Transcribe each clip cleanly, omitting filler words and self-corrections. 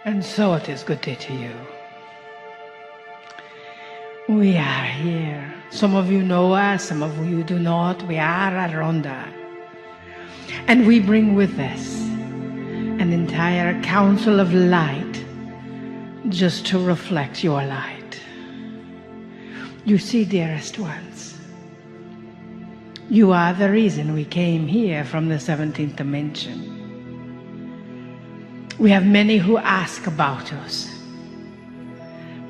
And so it is good day to you. We are here. Some of you know us, some of you do not. We are at Ronda. And we bring with us an entire council of light just to reflect your light. You see, dearest ones, you are the reason we came here from the 17th dimension. We have many who ask about us,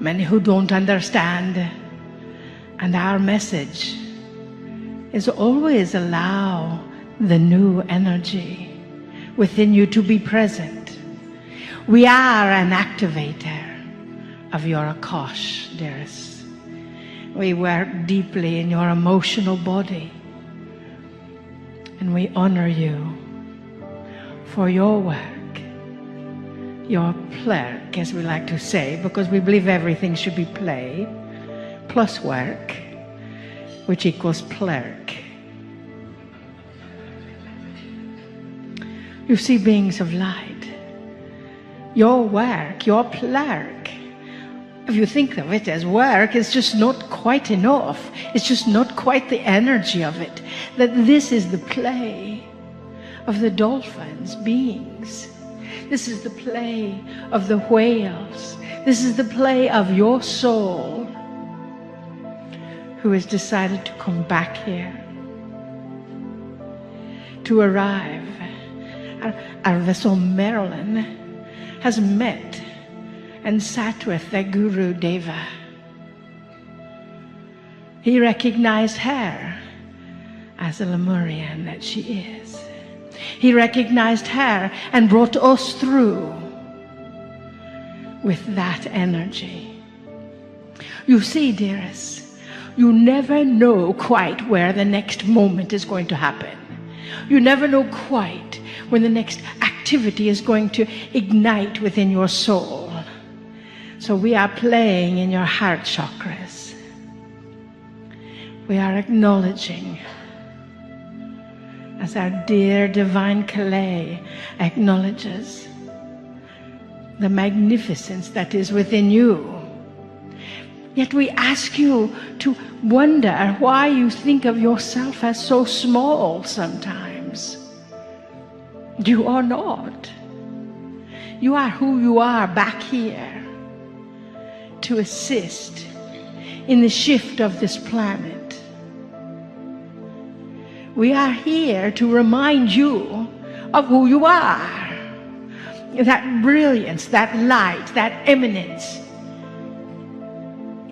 many who don't understand, and our message is always allow the new energy within you to be present. We are an activator of your Akash, dearest. We work deeply in your emotional body, and we honor you for your work. Your plurk, as we like to say, because we believe everything should be play plus work, which equals plurk. You see, beings of light, your work, your plurk, if you think of it as work, it's just not quite enough. It's just not quite the energy of it. That this is the play of the dolphins, beings. This is the play of the whales. This is the play of your soul who has decided to come back here, to arrive. Our vessel Marilyn has met and sat with the Guru Deva. He recognized her as the Lemurian that she is. He recognized her and brought us through with that energy. You see, dearest, you never know quite where the next moment is going to happen. You never know quite when the next activity is going to ignite within your soul. So we are playing in your heart chakras. We are acknowledging, as our dear divine Calais acknowledges, the magnificence that is within you. Yet we ask you to wonder why you think of yourself as so small sometimes. You are not. You are who you are back here to assist in the shift of this planet. We are here to remind you of who you are. That brilliance, that light, that eminence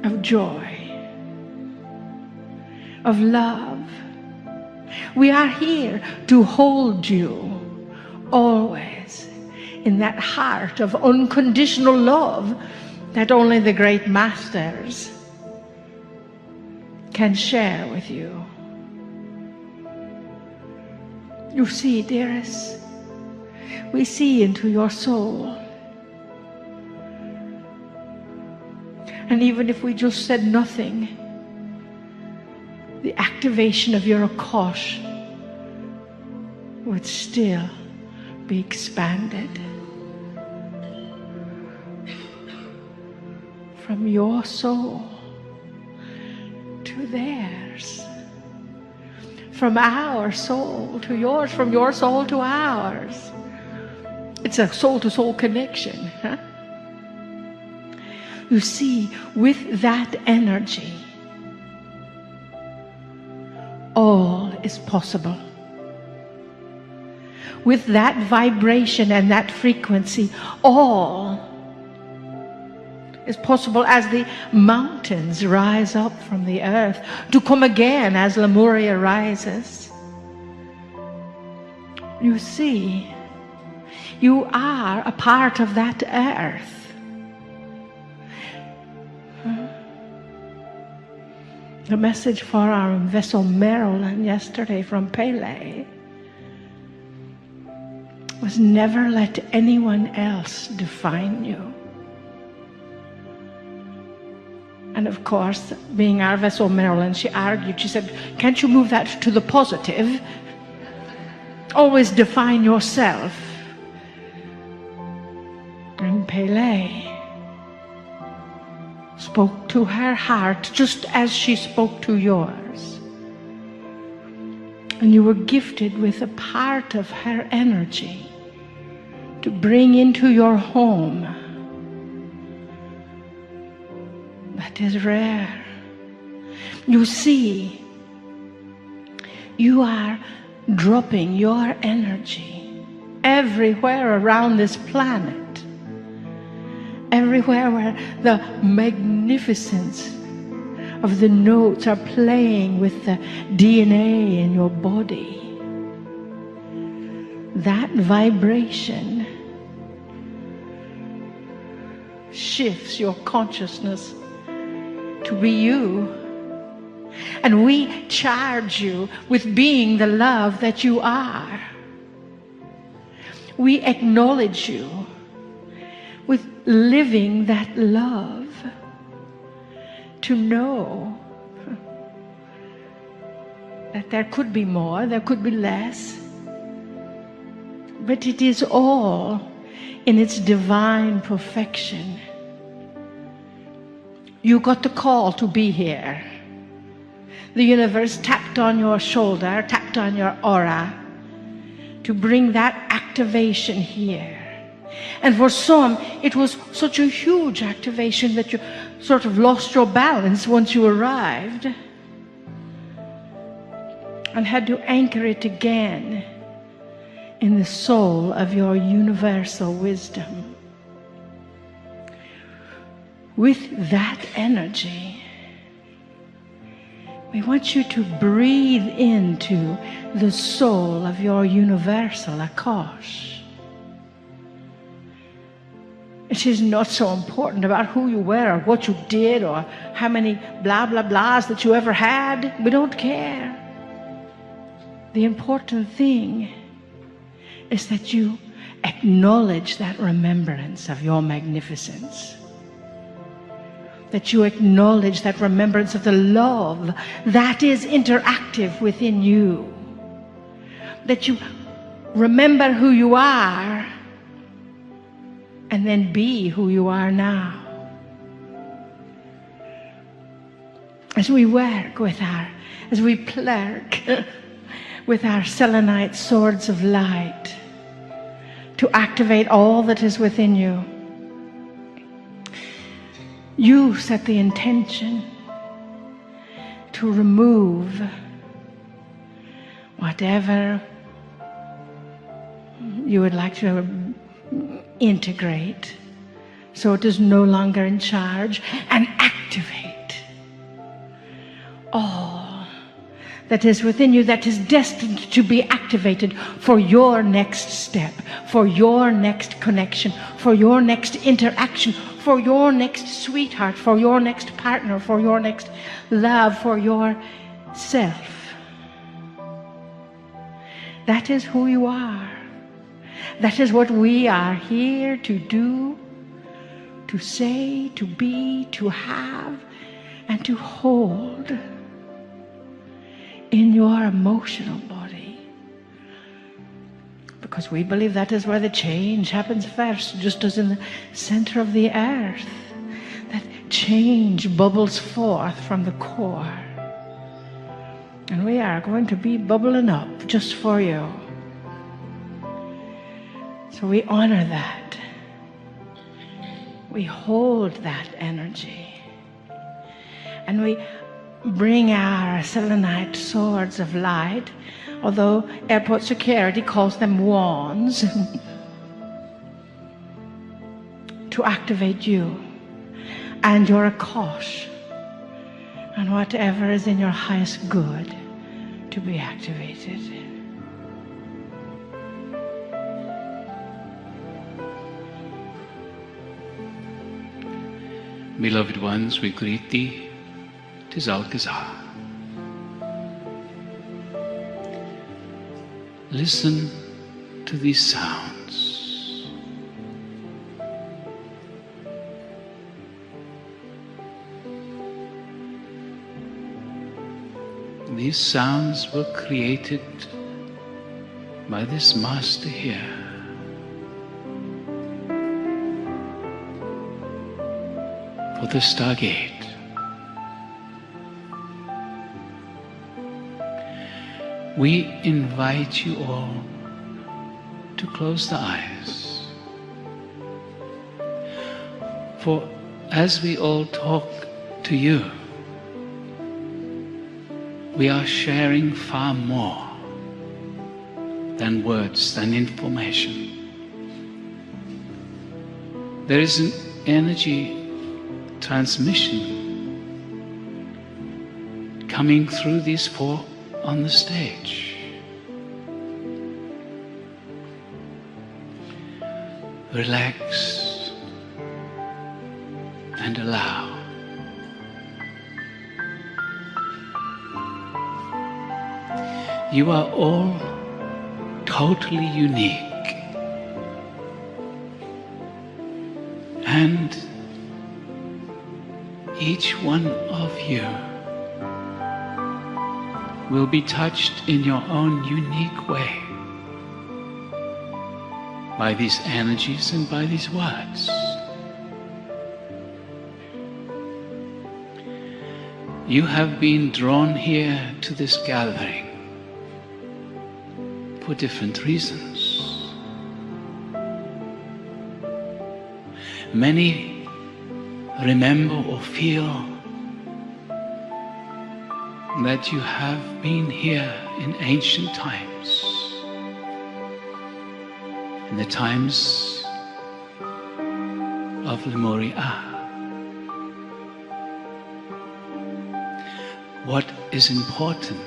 of joy, of love. We are here to hold you always in that heart of unconditional love that only the great masters can share with you. You see, dearest, we see into your soul. And even if we just said nothing, the activation of your Akash would still be expanded from your soul to theirs, from our soul to yours, from your soul to ours. It's a soul-to-soul connection. Huh? You see, with that energy, all is possible. With that vibration and that frequency, all is possible as the mountains rise up from the earth to come again as Lemuria rises. You see, you are a part of that earth. The message for our vessel Marilyn yesterday from Pele was never let anyone else define you. And of course, being our vessel Marilyn, she argued, she said, can't you move that to the positive? Always define yourself. And Pele spoke to her heart just as she spoke to yours. And you were gifted with a part of her energy to bring into your home. That is rare. You see, you are dropping your energy everywhere around this planet. Everywhere where the magnificence of the notes are playing with the DNA in your body. That vibration shifts your consciousness to be you. And we charge you with being the love that you are. We acknowledge you with living that love, to know that there could be more, there could be less, but it is all in its divine perfection. You got the call to be here. The universe tapped on your shoulder, tapped on your aura to bring that activation here. And for some, it was such a huge activation that you sort of lost your balance once you arrived and had to anchor it again in the soul of your universal wisdom. With that energy, we want you to breathe into the soul of your universal Akash. It is not so important about who you were or what you did or how many blah blah blahs that you ever had. We don't care. The important thing is that you acknowledge that remembrance of your magnificence. That you acknowledge that remembrance of the love that is interactive within you. That you remember who you are and then be who you are now. As we work with as we plurk with our selenite swords of light to activate all that is within you, you set the intention to remove whatever you would like to integrate so it is no longer in charge, and activate all that is within you that is destined to be activated for your next step, for your next connection, for your next interaction, for your next sweetheart, for your next partner, for your next love, for yourself. That is who you are. That is what we are here to do, to say, to be, to have, and to hold in your emotional body. Because we believe that is where the change happens first, just as in the center of the earth. That change bubbles forth from the core. And we are going to be bubbling up just for you. So we honor that. We hold that energy. And we bring our selenite swords of light, although airport security calls them wands, to activate you and your Akash and whatever is in your highest good to be activated. Beloved ones, we greet thee, 'tis Alcazar. Listen to these sounds. These sounds were created by this master here. for the Stargate. We invite you all to close the eyes. For as we all talk to you, we are sharing far more than words, than information. There is an energy transmission coming through these four on the stage. Relax and allow. You are all totally unique. And each one of you will be touched in your own unique way by these energies and by these words. You have been drawn here to this gathering for different reasons. Many remember or feel that you have been here in ancient times, in the times of Lemuria. What is important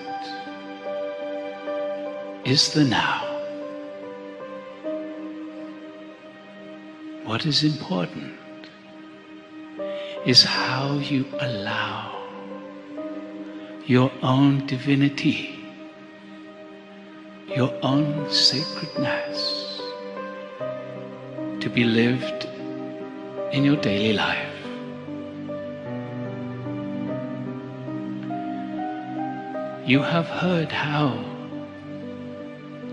is the now. What is important is how you allow your own divinity, your own sacredness to be lived in your daily life. You have heard how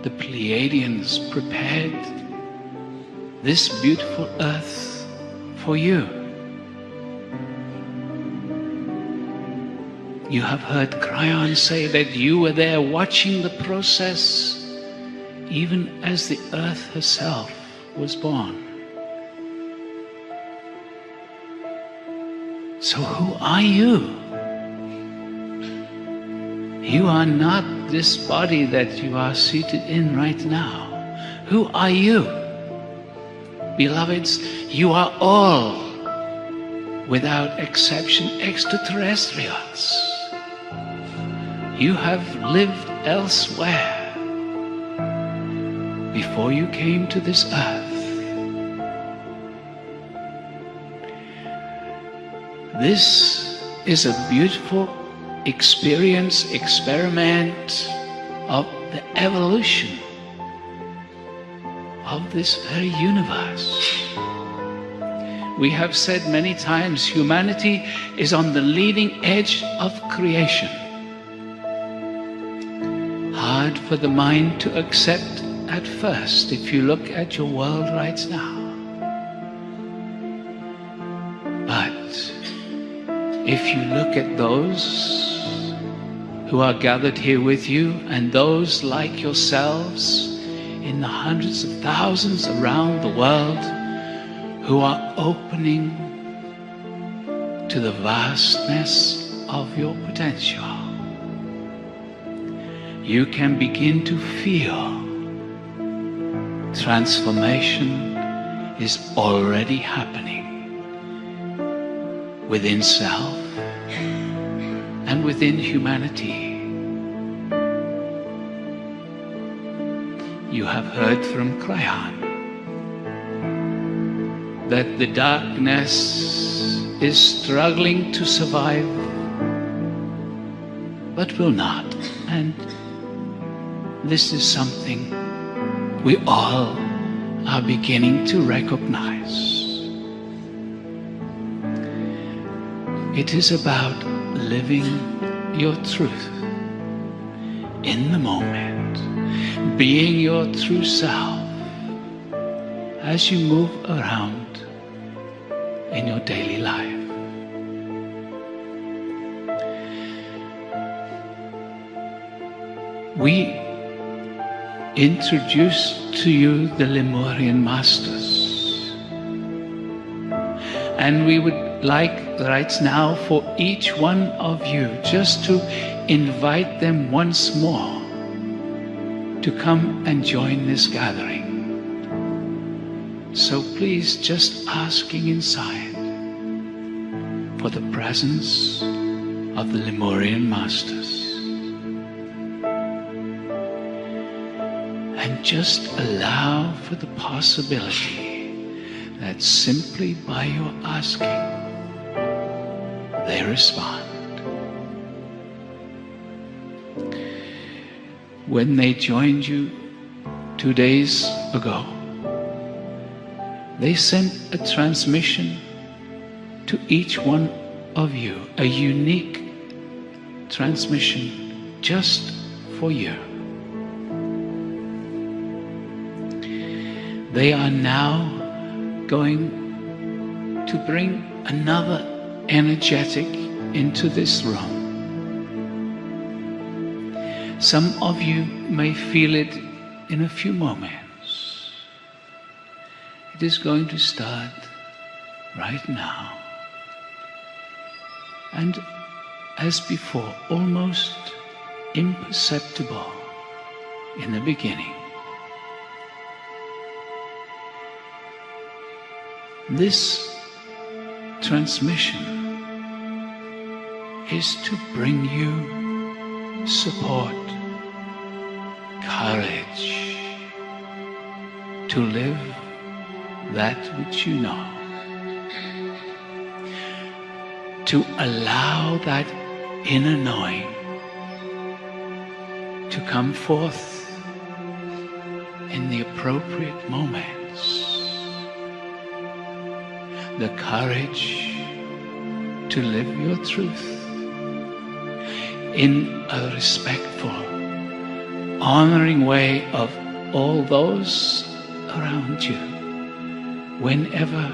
the Pleiadians prepared this beautiful earth for you. You have heard Kryon say that you were there watching the process even as the earth herself was born. So who are you? You are not this body that you are seated in right now. Who are you? Beloveds, you are all, without exception, extraterrestrials. You have lived elsewhere before you came to this earth. This is a beautiful experience, experiment of the evolution of this very universe. We have said many times, humanity is on the leading edge of creation. Hard for the mind to accept at first if you look at your world right now. But if you look at those who are gathered here with you and those like yourselves in the hundreds of thousands around the world who are opening to the vastness of your potential, you can begin to feel transformation is already happening within self and within humanity. You have heard from Kryon that the darkness is struggling to survive, but will not. And this is something we all are beginning to recognize. It is about living your truth in the moment, being your true self as you move around in your daily life. we introduce to you the Lemurian masters. And we would like right now for each one of you just to invite them once more to come and join this gathering. So please, just asking inside for the presence of the Lemurian masters. And just allow for the possibility that simply by your asking, they respond. When they joined you 2 days ago, they sent a transmission to each one of you, a unique transmission just for you. They are now going to bring another energetic into this room. Some of you may feel it in a few moments. It is going to start right now. And as before, almost imperceptible in the beginning. This transmission is to bring you support, courage to live that which you know, to allow that inner knowing to come forth in the appropriate moments, the courage to live your truth in a respectful, honoring way of all those around you, whenever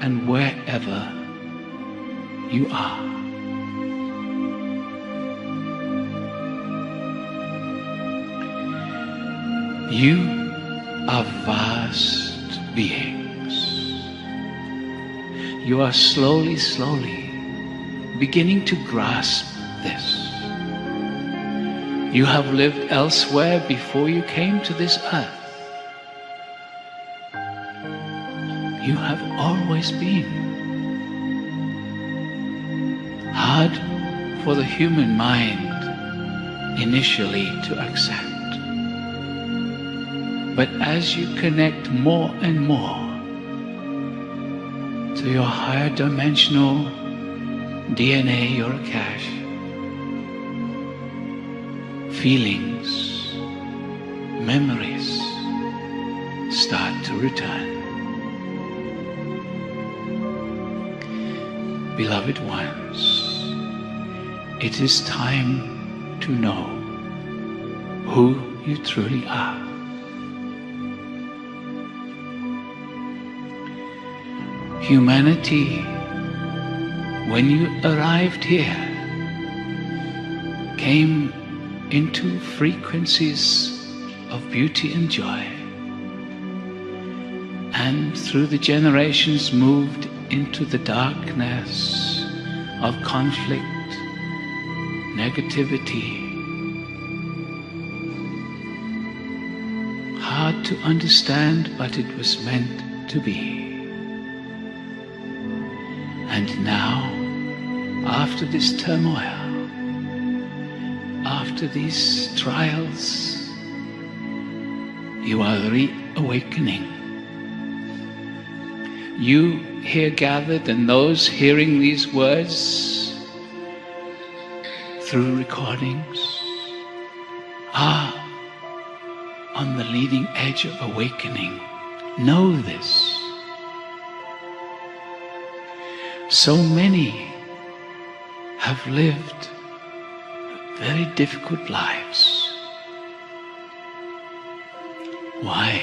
and wherever you are. You are vast beings. You are slowly, slowly beginning to grasp this. You have lived elsewhere before you came to this earth. You have always been hard for the human mind initially to accept. But as you connect more and more to your higher dimensional DNA, your Akash, feelings, memories start to return. Beloved ones, it is time to know who you truly are. Humanity, when you arrived here, came into frequencies of beauty and joy, and through the generations moved into the darkness of conflict, negativity, hard to understand, but it was meant to be. And now, after this turmoil, after these trials, you are reawakening. You here gathered and those hearing these words through recordings are on the leading edge of awakening. Know this. So many have lived very difficult lives. Why?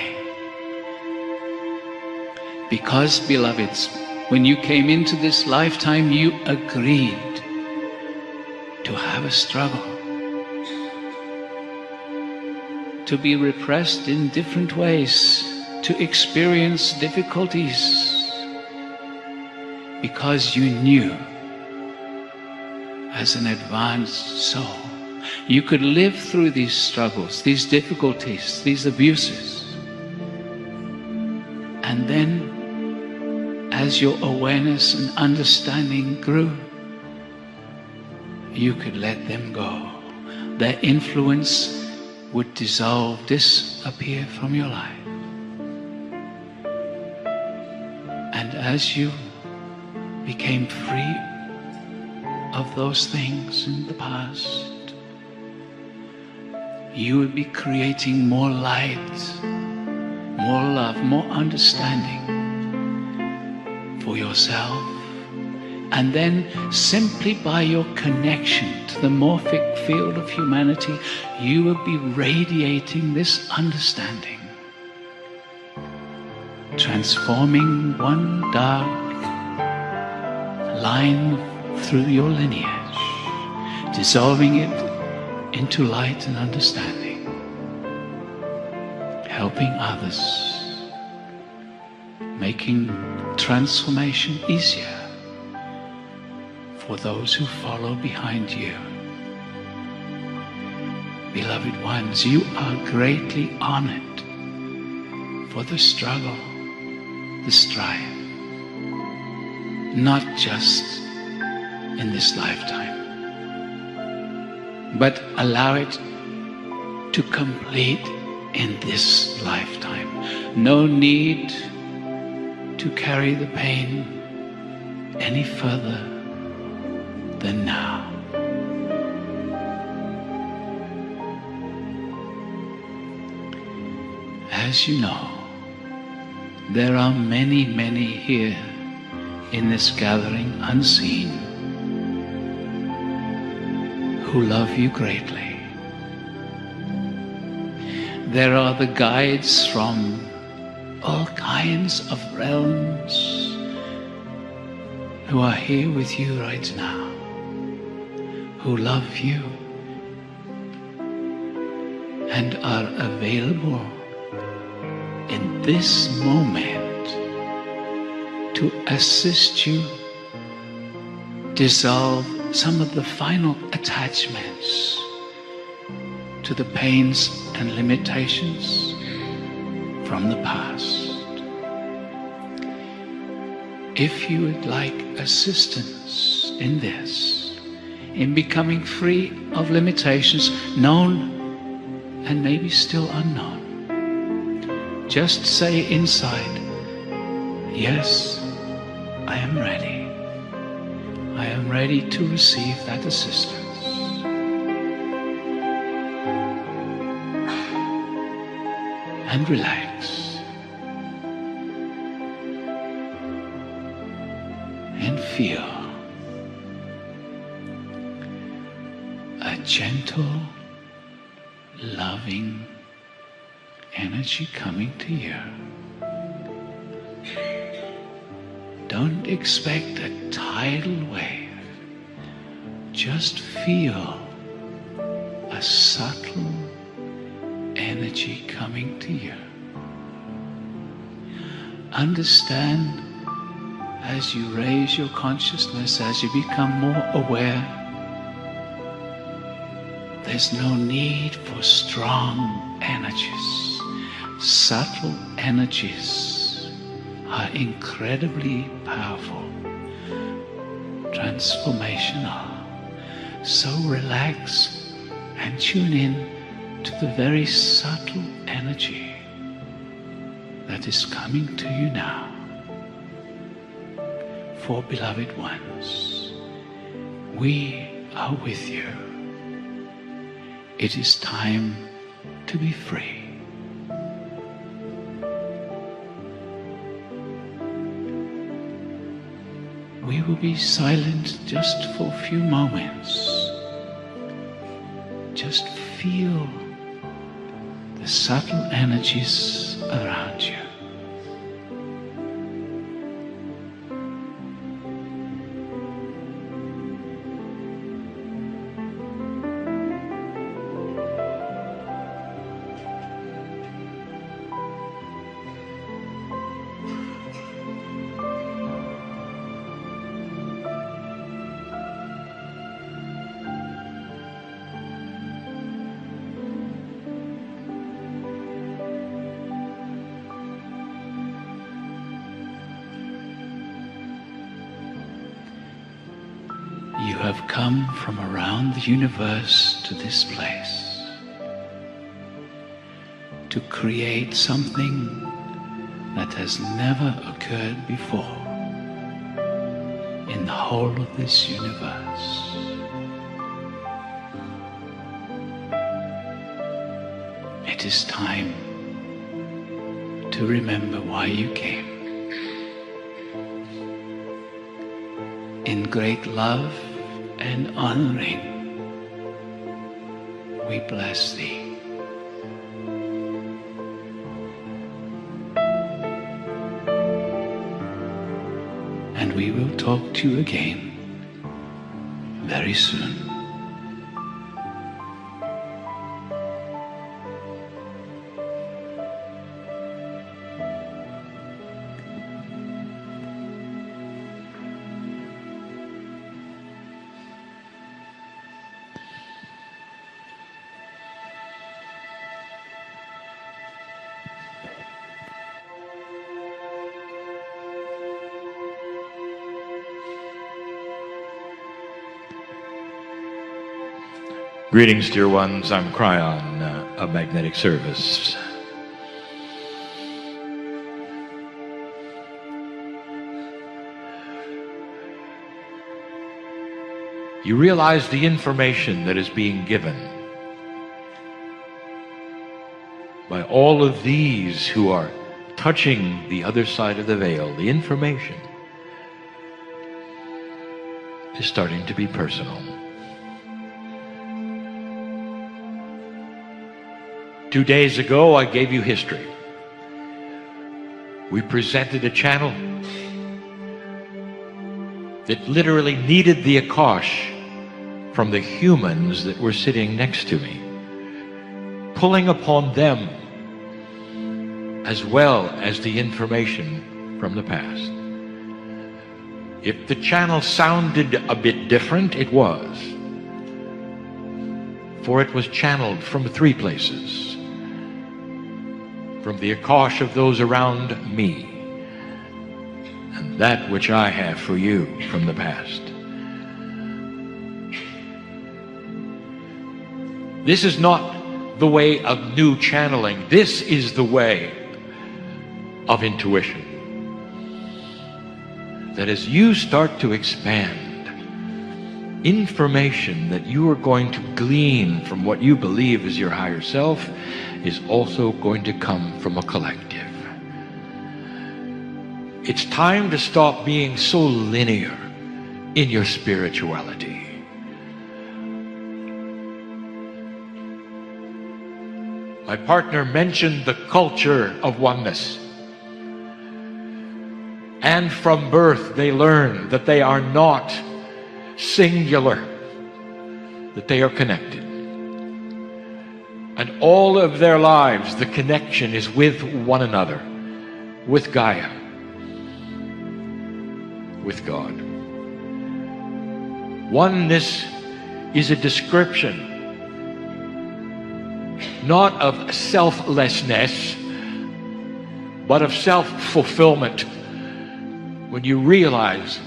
Because, beloveds, when you came into this lifetime, you agreed to have a struggle. to be repressed in different ways, to experience difficulties, because you knew as an advanced soul you could live through these struggles, these difficulties, these abuses. And then, as your awareness and understanding grew, you could let them go. Their influence would dissolve, disappear from your life. And as you became free of those things in the past, you would be creating more light, more love, more understanding for yourself. And then simply by your connection to the morphic field of humanity, you will be radiating this understanding, transforming one dark line through your lineage, dissolving it into light and understanding, helping others, making transformation easier for those who follow behind you. Beloved ones, you are greatly honored for the struggle, the strife, not just in this lifetime, but allow it to complete in this lifetime. No need to carry the pain any further than now. As you know, there are many, many here in this gathering unseen who love you greatly. There are the guides from all kinds of realms who are here with you right now, who love you and are available in this moment to assist you dissolve some of the final attachments to the pains and limitations from the past. If you would like assistance in this, in becoming free of limitations known and maybe still unknown, just say inside, yes, I am ready. I am ready to receive that assistance. And relax. And feel a gentle, loving energy coming to you. Don't expect a tidal wave. Just feel a subtle energy coming to you. Understand as you raise your consciousness, as you become more aware, there's no need for strong energies. Subtle energies are incredibly powerful, transformational. So relax and tune in to the very subtle energy that is coming to you now. For beloved ones, we are with you. It is time to be free. We will be silent just for a few moments. Just feel the subtle energies around you. You have come from around the universe to this place to create something that has never occurred before in the whole of this universe. It is time to remember why you came. In great love and honoring, we bless thee. And we will talk to you again very soon. Greetings, dear ones. I'm Kryon of Magnetic Service. You realize the information that is being given by all of these who are touching the other side of the veil. The information is starting to be personal. 2 days ago, I gave you history. We presented a channel that literally needed the Akash from the humans that were sitting next to me, pulling upon them as well as the information from the past. If the channel sounded a bit different, it was. For it was channeled from 3 places. From the Akash of those around me, and that which I have for you from the past. This is not the way of new channeling. This is the way of intuition. That as you start to expand, information that you are going to glean from what you believe is your higher self is also going to come from a collective. It's time to stop being so linear in your spirituality. My partner mentioned the culture of oneness. And from birth they learn that they are not singular, that they are connected. And all of their lives, the connection is with one another, with Gaia, with God. Oneness is a description, not of selflessness, but of self-fulfillment. When you realize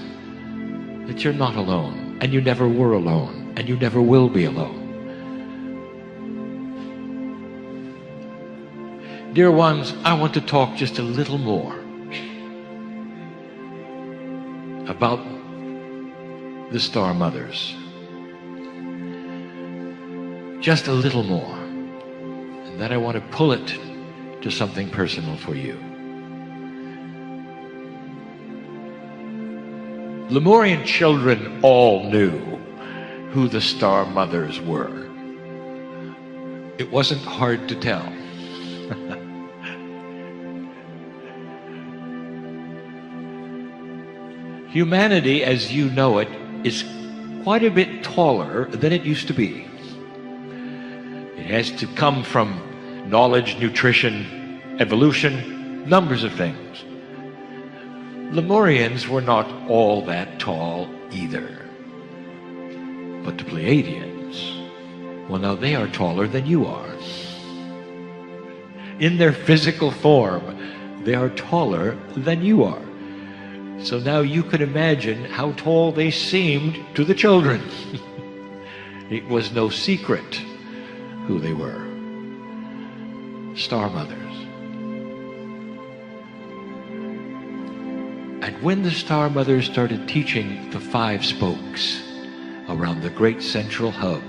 that you're not alone, and you never were alone, and you never will be alone. Dear ones, I want to talk just a little more about the Star Mothers. Just a little more. And then I want to pull it to something personal for you. Lemurian children all knew who the Star Mothers were. It wasn't hard to tell. Humanity, as you know it, is quite a bit taller than it used to be. It has to come from knowledge, nutrition, evolution, numbers of things. Lemurians were not all that tall either. But the Pleiadians, well, now they are taller than you are. In their physical form, they are taller than you are. So now you can imagine how tall they seemed to the children. It was no secret who they were. Star mothers. And when the Star Mothers started teaching the 5 spokes around the great central hub,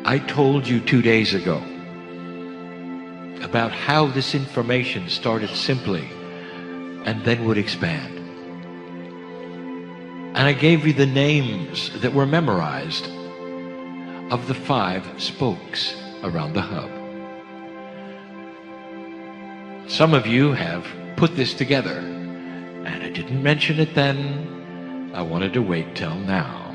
I told you 2 days ago about how this information started simply and then would expand. And I gave you the names that were memorized of the 5 spokes around the hub. Some of you have put this together, and I didn't mention it then. I wanted to wait till now.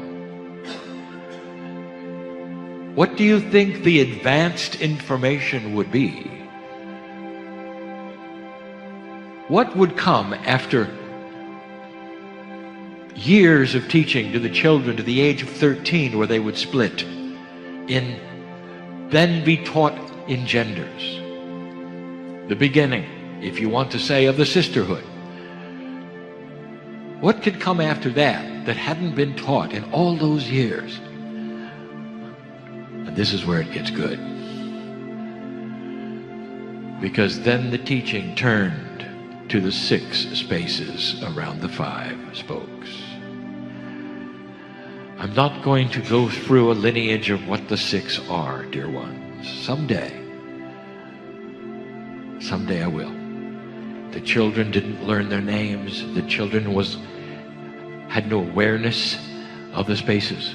What do you think the advanced information would be? What would come after years of teaching to the children to the age of 13, where they would split in, then be taught in genders? The beginning, if you want to say, of the sisterhood. What could come after that that hadn't been taught in all those years? And this is where it gets good. Because then the teaching turned to the 6 spaces around the 5 spokes. I'm not going to go through a lineage of what the 6 are, dear ones. Someday I will. The children didn't learn their names. The children had no awareness of the spaces.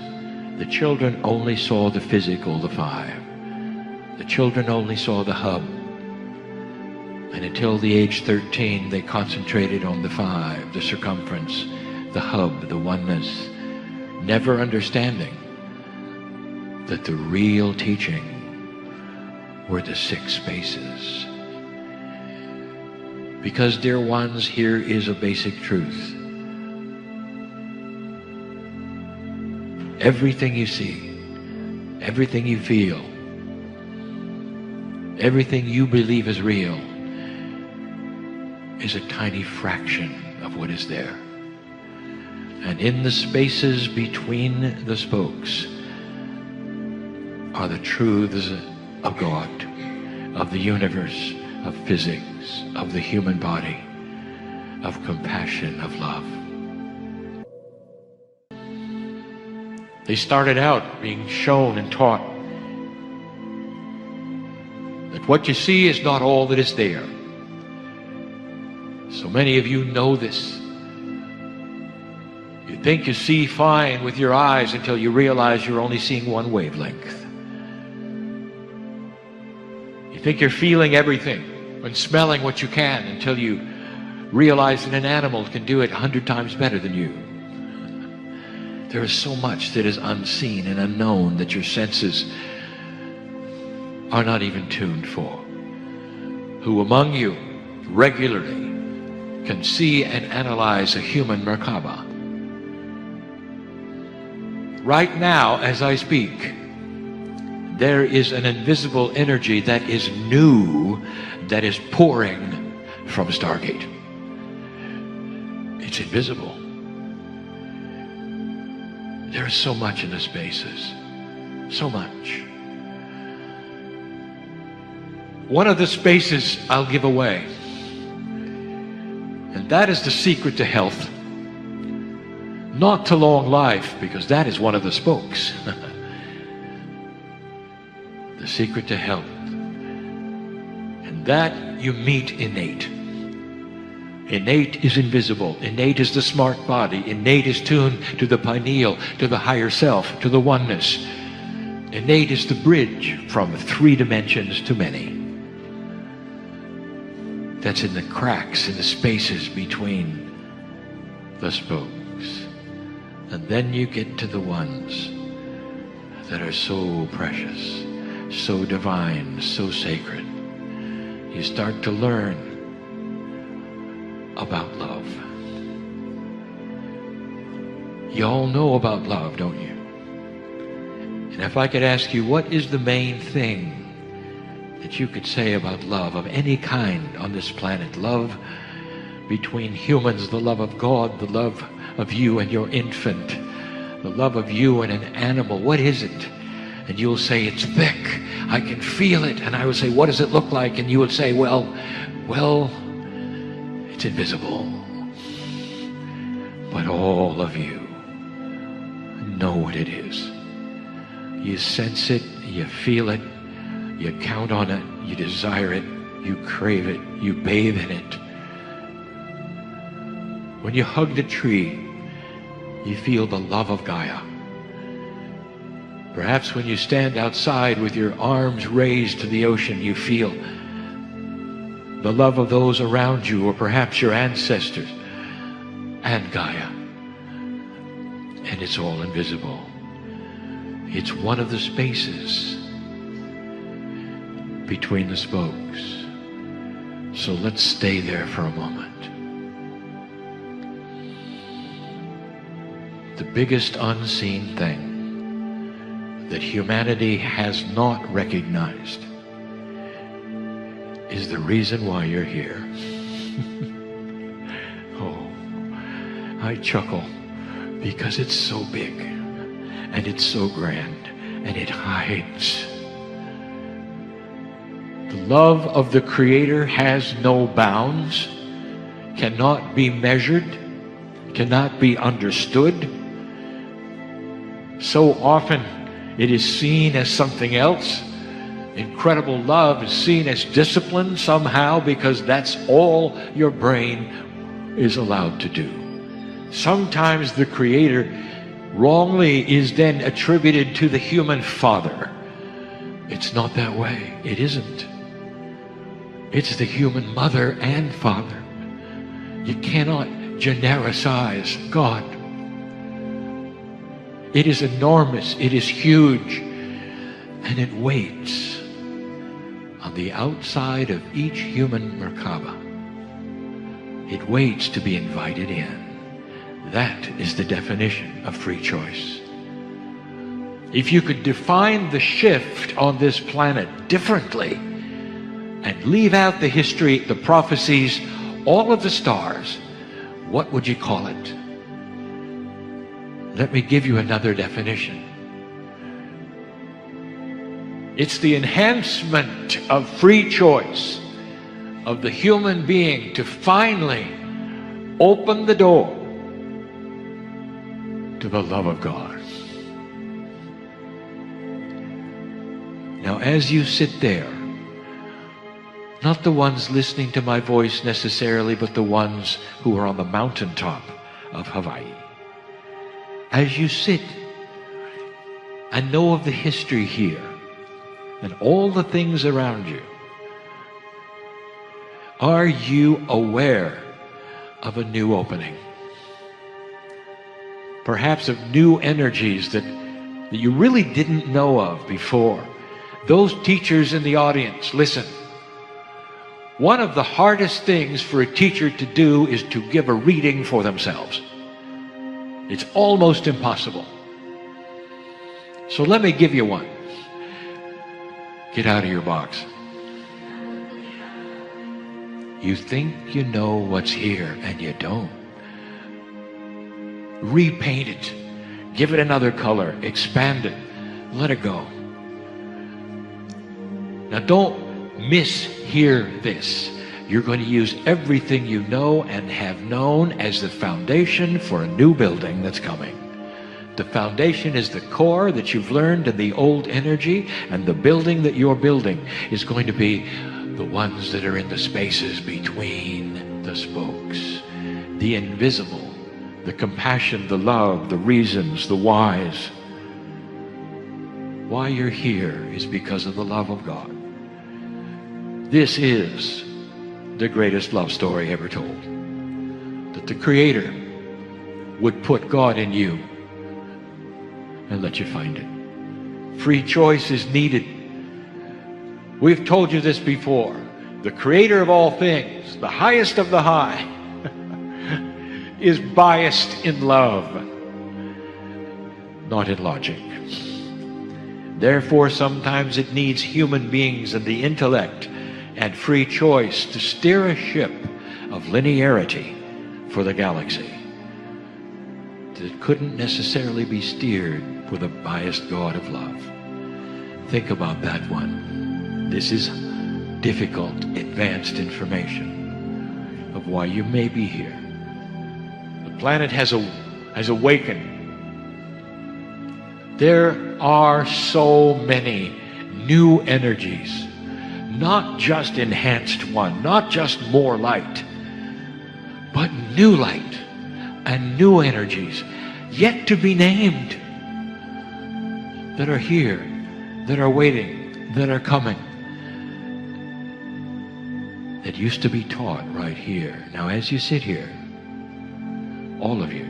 The children only saw the physical, the 5. The children only saw the hub. And until the age 13, they concentrated on the 5, the circumference, the hub, the oneness, never understanding that the real teaching were the 6 spaces. Because, dear ones, here is a basic truth. Everything you see, everything you feel, everything you believe is real is a tiny fraction of what is there. And in the spaces between the spokes are the truths of God, of the universe, of physics, of the human body, of compassion, of love. They started out being shown and taught that what you see is not all that is there. So many of you know this. You think you see fine with your eyes until you realize you're only seeing one wavelength. You think you're feeling everything and smelling what you can until you realize that an animal can do it 100 times better than you. There is so much that is unseen and unknown that your senses are not even tuned for. Who among you regularly can see and analyze a human Merkaba? Right now, as I speak, there is an invisible energy that is new, that is pouring from Stargate. It's invisible. There is so much in the spaces. So much. One of the spaces I'll give away, and that is the secret to health. Not to long life, because that is one of the spokes. The secret to health. And that you meet innate. Innate is invisible. Innate is the smart body. Innate is tuned to the pineal, to the higher self, to the oneness. Innate is the bridge from 3 dimensions to many. That's in the cracks, in the spaces between the spokes. And then you get to the ones that are so precious, so divine, so sacred. You start to learn about love. You all know about love, don't you? And if I could ask you, what is the main thing that you could say about love of any kind on this planet? Love between humans, the love of God, the love of you and your infant, the love of you and an animal. What is it? And you'll say, it's thick. I can feel it. And I would say, what does it look like? And you would say, well, it's invisible. But all of you know what it is. You sense it, you feel it, you count on it, you desire it, you crave it, you bathe in it. When you hug the tree, you feel the love of Gaia. Perhaps when you stand outside with your arms raised to the ocean, you feel the love of those around you, or perhaps your ancestors, and Gaia. And it's all invisible. It's one of the spaces between the spokes. So let's stay there for a moment. The biggest unseen thing that humanity has not recognized is the reason why you're here. Oh, I chuckle because it's so big and it's so grand and it hides. The love of the Creator has no bounds, cannot be measured, cannot be understood. So often it is seen as something else. Incredible love is seen as discipline somehow because that's all your brain is allowed to do. Sometimes the Creator wrongly is then attributed to the human father. It's not that way. It isn't. It's the human mother and father. You cannot genericize God. It is enormous, it is huge, and it waits on the outside of each human Merkaba. It waits to be invited in. That is the definition of free choice. If you could define the shift on this planet differently and leave out the history, the prophecies, all of the stars, what would you call it? Let me give you another definition. It's the enhancement of free choice of the human being to finally open the door to the love of God. Now, as you sit there, not the ones listening to my voice necessarily, but the ones who are on the mountaintop of Hawaii, as you sit and know of the history here and all the things around you, are you aware of a new opening? Perhaps of new energies that you really didn't know of before. Those teachers in the audience, listen. One of the hardest things for a teacher to do is to give a reading for themselves. It's almost impossible. So let me give you one. Get out of your box. You think you know what's here and you don't. Repaint it. Give it another color. Expand it. Let it go. Now don't mishear this. You're going to use everything you know and have known as the foundation for a new building that's coming. The foundation is the core that you've learned in the old energy, and the building that you're building is going to be the ones that are in the spaces between the spokes. The invisible, the compassion, the love, the reasons, the whys. Why you're here is because of the love of God. This is the greatest love story ever told. That the Creator would put God in you and let you find it. Free choice is needed. We've told you this before. The Creator of all things, the highest of the high, is biased in love, not in logic. Therefore, sometimes it needs human beings and the intellect and free choice to steer a ship of linearity for the galaxy that couldn't necessarily be steered with a biased God of love. Think about that one. This is difficult, advanced information of why you may be here. The planet has awakened. There are so many new energies, not just enhanced one, not just more light, but new light and new energies yet to be named that are here, that are waiting, that are coming, that used to be taught right here. Now, as you sit here, all of you,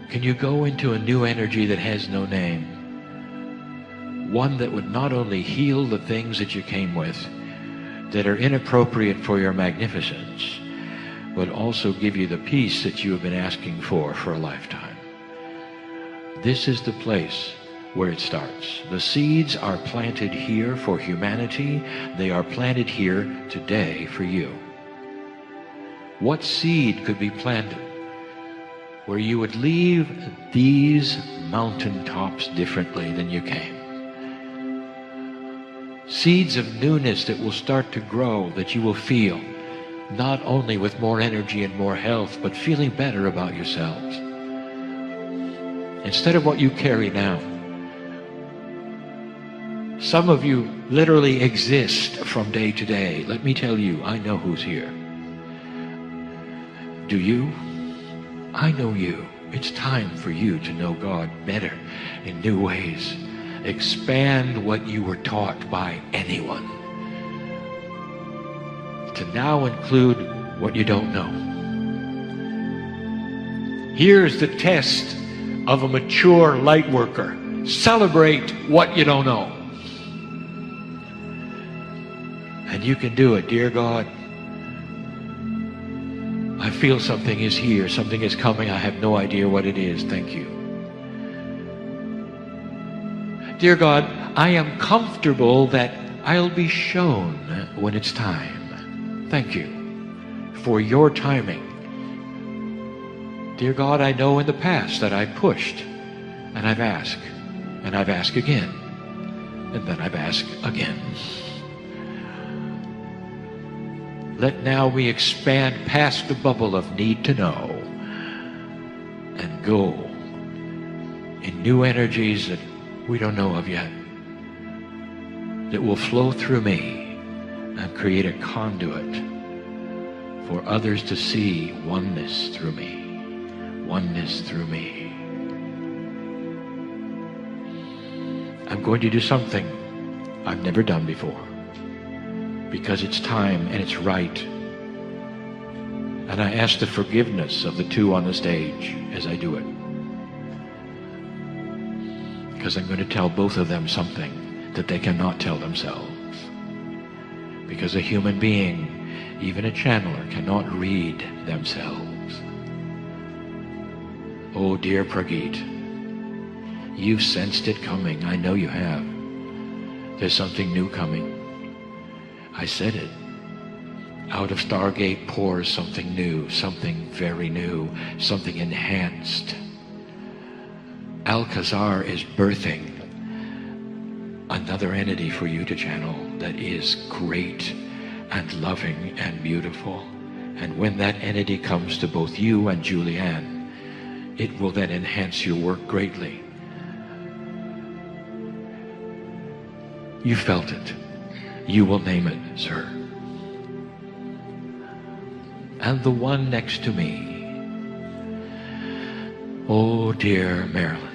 can you go into a new energy that has no name? One that would not only heal the things that you came with that are inappropriate for your magnificence, but also give you the peace that you have been asking for a lifetime. This is the place where it starts. The seeds are planted here for humanity. They are planted here today for you. What seed could be planted where you would leave these mountaintops differently than you came? Seeds of newness that will start to grow, that you will feel, not only with more energy and more health, but feeling better about yourselves. Instead of what you carry now. Some of you literally exist from day to day. Let me tell you, I know who's here. Do you? I know you. It's time for you to know God better in new ways. Expand what you were taught by anyone to now include what you don't know. Here's the test of a mature light worker. Celebrate what you don't know. And you can do it. Dear God, I feel something is here, something is coming. I have no idea what it is. Thank you. Dear God, I am comfortable that I'll be shown when it's time. Thank you for your timing. Dear God, I know in the past that I pushed and I've asked again, and then I've asked again. Let now we expand past the bubble of need to know and go in new energies that we don't know of yet, that will flow through me and create a conduit for others to see oneness through me, oneness through me. I'm going to do something I've never done before, because it's time and it's right. And I ask the forgiveness of the two on the stage as I do it, because I'm going to tell both of them something that they cannot tell themselves. Because a human being, even a channeler, cannot read themselves. Oh, dear Pragit, you've sensed it coming. I know you have. There's something new coming. I said it. Out of Stargate pours something new, something very new, something enhanced. Alcazar is birthing another entity for you to channel that is great and loving and beautiful. And when that entity comes to both you and Julianne, it will then enhance your work greatly. You felt it. You will name it, sir. And the one next to me, oh dear Marilyn.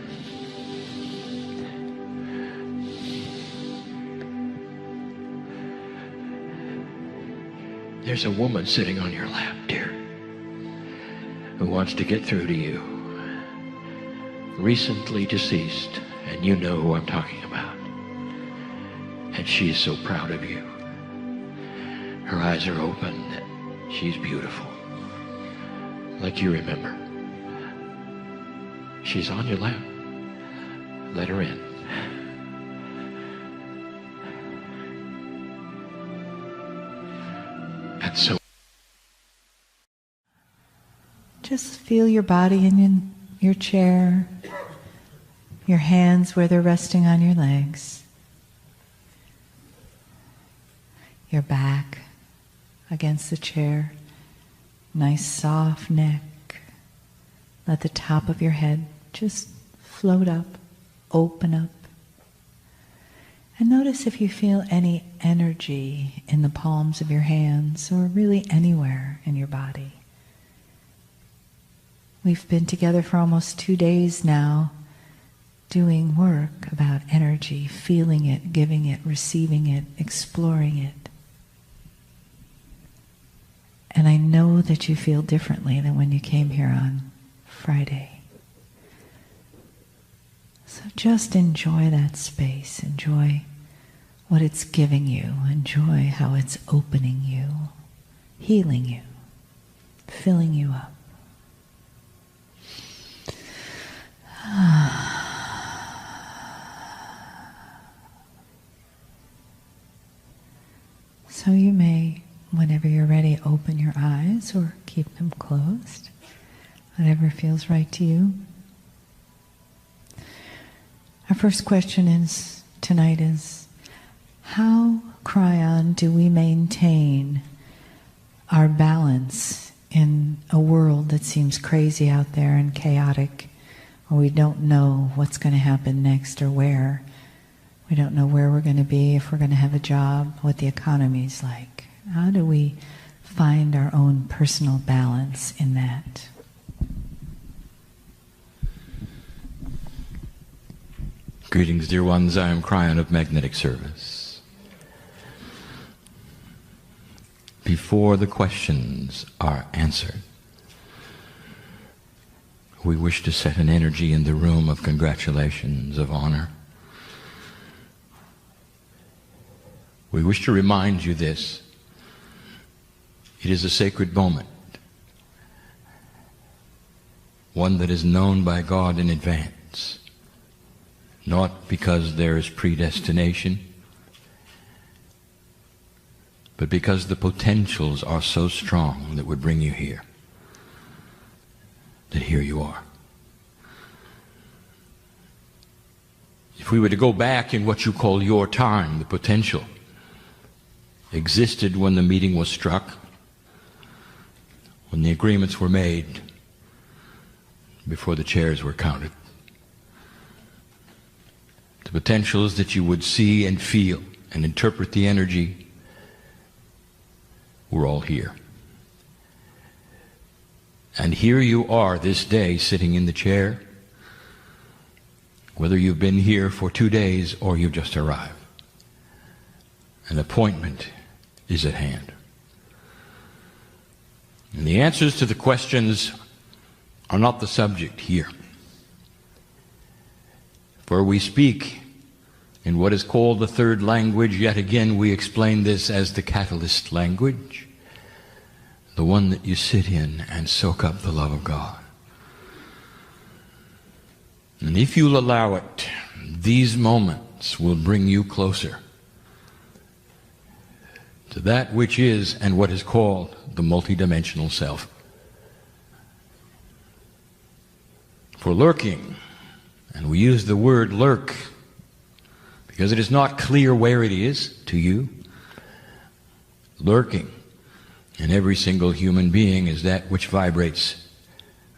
There's a woman sitting on your lap, dear, who wants to get through to you. Recently deceased, and you know who I'm talking about. And she is so proud of you. Her eyes are open. She's beautiful, like you remember. She's on your lap. Let her in. just feel your body in your chair, your hands where they're resting on your legs, your back against the chair, nice soft neck. Let the top of your head just float up, open up. And notice if you feel any energy in the palms of your hands or really anywhere in your body. We've been together for almost 2 days now doing work about energy, feeling it, giving it, receiving it, exploring it. And I know that you feel differently than when you came here on Friday. So just enjoy that space. Enjoy what it's giving you. Enjoy how it's opening you, healing you, filling you up. So you may, whenever you're ready, open your eyes or keep them closed. Whatever feels right to you. Our first question tonight is, how, Kryon, do we maintain our balance in a world that seems crazy out there and chaotic, or we don't know what's going to happen next or where? We don't know where we're going to be, if we're going to have a job, what the economy's like. How do we find our own personal balance in that? Greetings, dear ones. I am Kryon of Magnetic Service. Before the questions are answered, we wish to set an energy in the room of congratulations, of honor. We wish to remind you this. It is a sacred moment, one that is known by God in advance, not because there is predestination, but because the potentials are so strong that would bring you here, that here you are. If we were to go back in what you call your time, the potential existed when the meeting was struck, when the agreements were made, before the chairs were counted. The potentials that you would see and feel and interpret the energy were all here. And here you are this day sitting in the chair, whether you've been here for 2 days or you've just arrived. An appointment is at hand. And the answers to the questions are not the subject here. For we speak in what is called the third language. Yet again, we explain this as the catalyst language, the one that you sit in and soak up the love of God. And if you'll allow it, these moments will bring you closer to that which is and what is called the multidimensional self. For lurking, and we use the word lurk because it is not clear where it is to you, lurking in every single human being is that which vibrates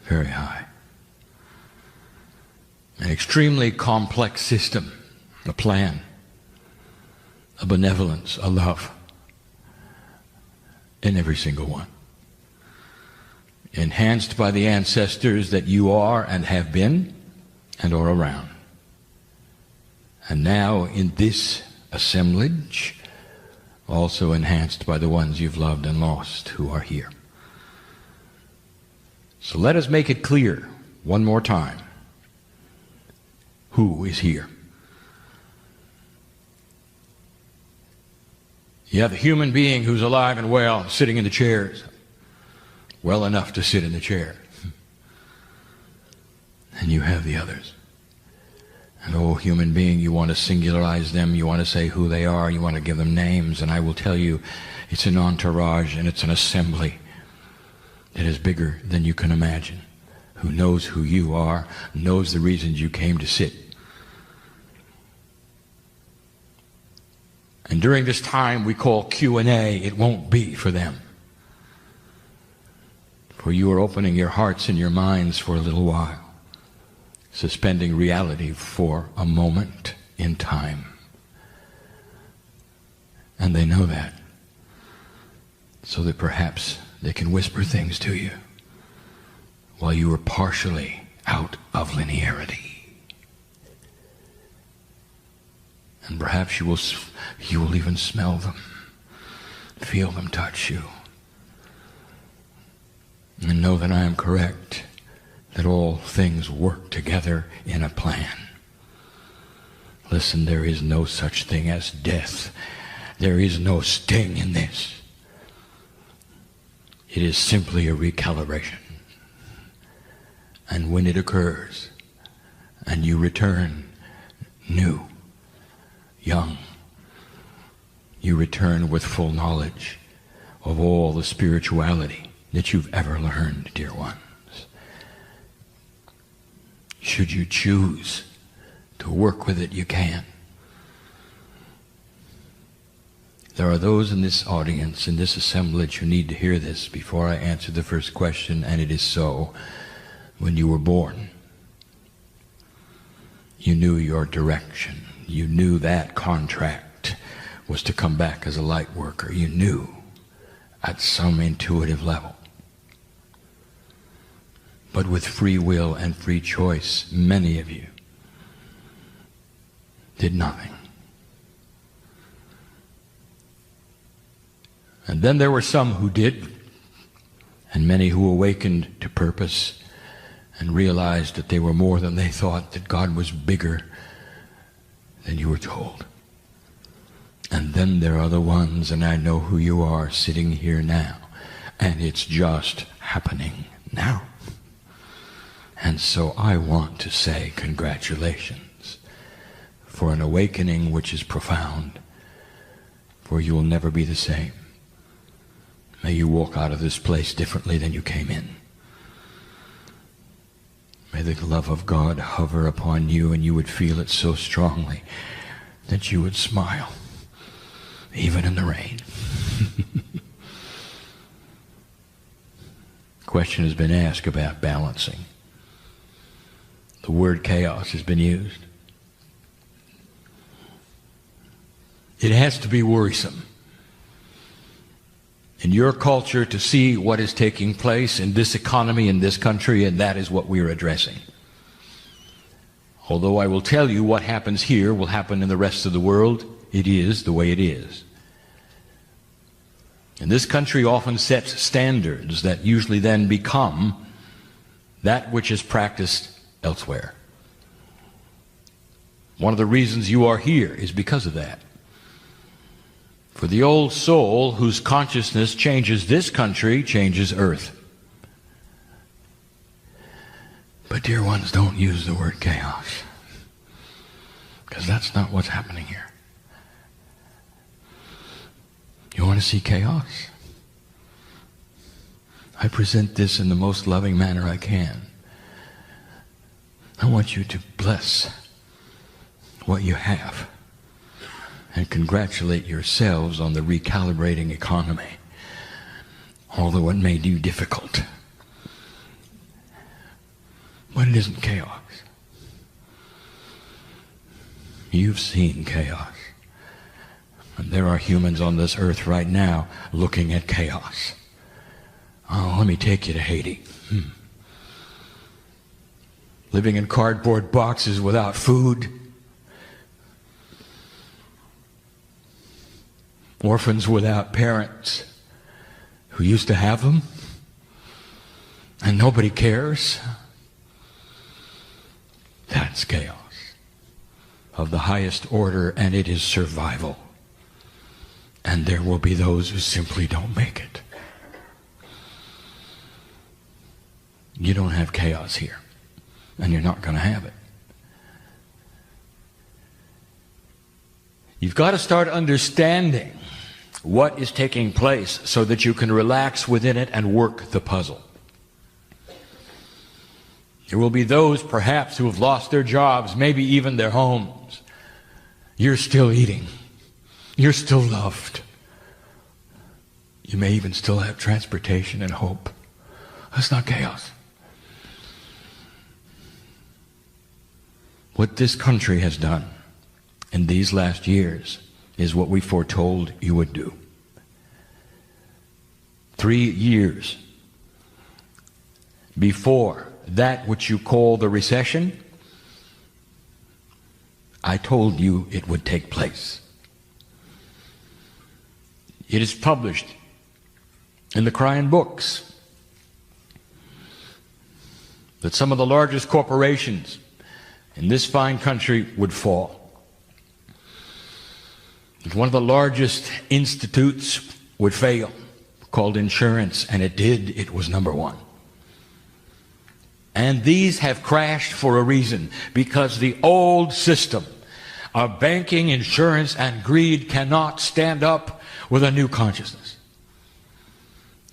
very high. An extremely complex system, a plan, a benevolence, a love in every single one. Enhanced by the ancestors that you are and have been and are around. And now in this assemblage, also enhanced by the ones you've loved and lost who are here. So let us make it clear one more time. Who is here? You have the human being who's alive and well, sitting in the chairs, well enough to sit in the chair. And you have the others. And oh, human being, you want to singularize them, you want to say who they are, you want to give them names, and I will tell you, it's an entourage and it's an assembly that is bigger than you can imagine, who knows who you are, knows the reasons you came to sit. And during this time we call Q&A, it won't be for them. For you are opening your hearts and your minds for a little while, suspending reality for a moment in time. And they know that, so that perhaps they can whisper things to you while you are partially out of linearity. And perhaps you will even smell them, feel them touch you, and know that I am correct, that all things work together in a plan. Listen, there is no such thing as death. There is no sting in this. It is simply a recalibration. And when it occurs, and you return new, young, you return with full knowledge of all the spirituality that you've ever learned, dear ones. Should you choose to work with it, you can. There are those in this audience, in this assemblage, who need to hear this before I answer the first question, and it is so. When you were born, you knew your direction. You knew that contract was to come back as a light worker. You knew at some intuitive level. But with free will and free choice, many of you did nothing. And then there were some who did, and many who awakened to purpose and realized that they were more than they thought, that God was bigger than you were told. And then there are the ones, and I know who you are, sitting here now, and it's just happening now. And so I want to say congratulations for an awakening which is profound, for you will never be the same. May you walk out of this place differently than you came in. May the love of God hover upon you, and you would feel it so strongly that you would smile, even in the rain. Question has been asked about balancing. The word chaos has been used. It has to be worrisome in your culture to see what is taking place in this economy, in this country, and that is what we are addressing. Although I will tell you what happens here will happen in the rest of the world, it is the way it is. And this country often sets standards that usually then become that which is practiced elsewhere. One of the reasons you are here is because of that. For the old soul whose consciousness changes this country, changes earth. But dear ones, don't use the word chaos, because that's not what's happening here. You want to see chaos? I present this in the most loving manner I can. I want you to bless what you have and congratulate yourselves on the recalibrating economy, although it may be difficult. But it isn't chaos. You've seen chaos. And there are humans on this earth right now looking at chaos. Oh, let me take you to Haiti. Living in cardboard boxes without food. Orphans without parents who used to have them. And nobody cares. That's chaos of the highest order, and it is survival. And there will be those who simply don't make it. You don't have chaos here, and you're not going to have it. You've got to start understanding what is taking place so that you can relax within it and work the puzzle. There will be those perhaps who have lost their jobs, maybe even their homes. You're still eating. You're still loved. You may even still have transportation and hope. That's not chaos. What this country has done in these last years is what we foretold you would do. 3 years before that which you call the recession, I told you it would take place. It is published in the Kryon books that some of the largest corporations in this fine country would fall. That one of the largest institutes would fail, called insurance, and it did. It was number one. And these have crashed for a reason, because the old system of banking, insurance, and greed cannot stand up with a new consciousness.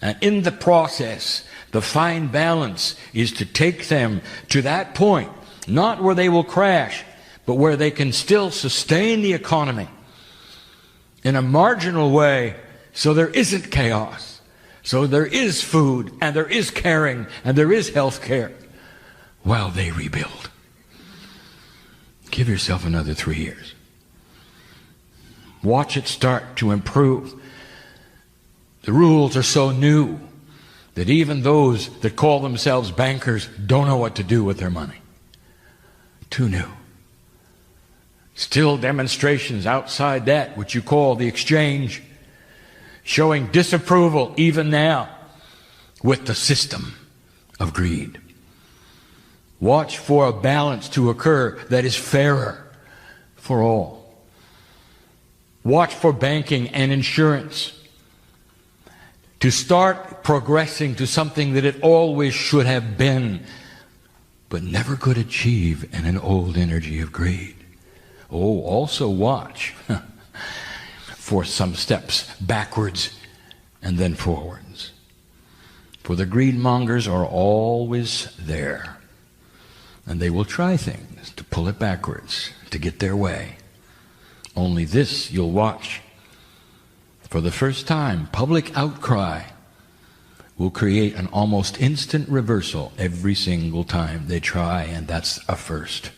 And in the process, the fine balance is to take them to that point, not where they will crash, but where they can still sustain the economy in a marginal way, so there isn't chaos, so there is food, and there is caring, and there is health care, while they rebuild. Give yourself another 3 years. Watch it start to improve. The rules are so new that even those that call themselves bankers don't know what to do with their money. Too new. Still demonstrations outside that which you call the exchange, showing disapproval even now with the system of greed. Watch for a balance to occur that is fairer for all. Watch for banking and insurance to start progressing to something that it always should have been, but never could achieve in an old energy of greed. Oh, also watch for some steps backwards and then forwards. For the greed mongers are always there, and they will try things to pull it backwards, to get their way. Only this you'll watch. For the first time, public outcry will create an almost instant reversal every single time they try, and that's a first.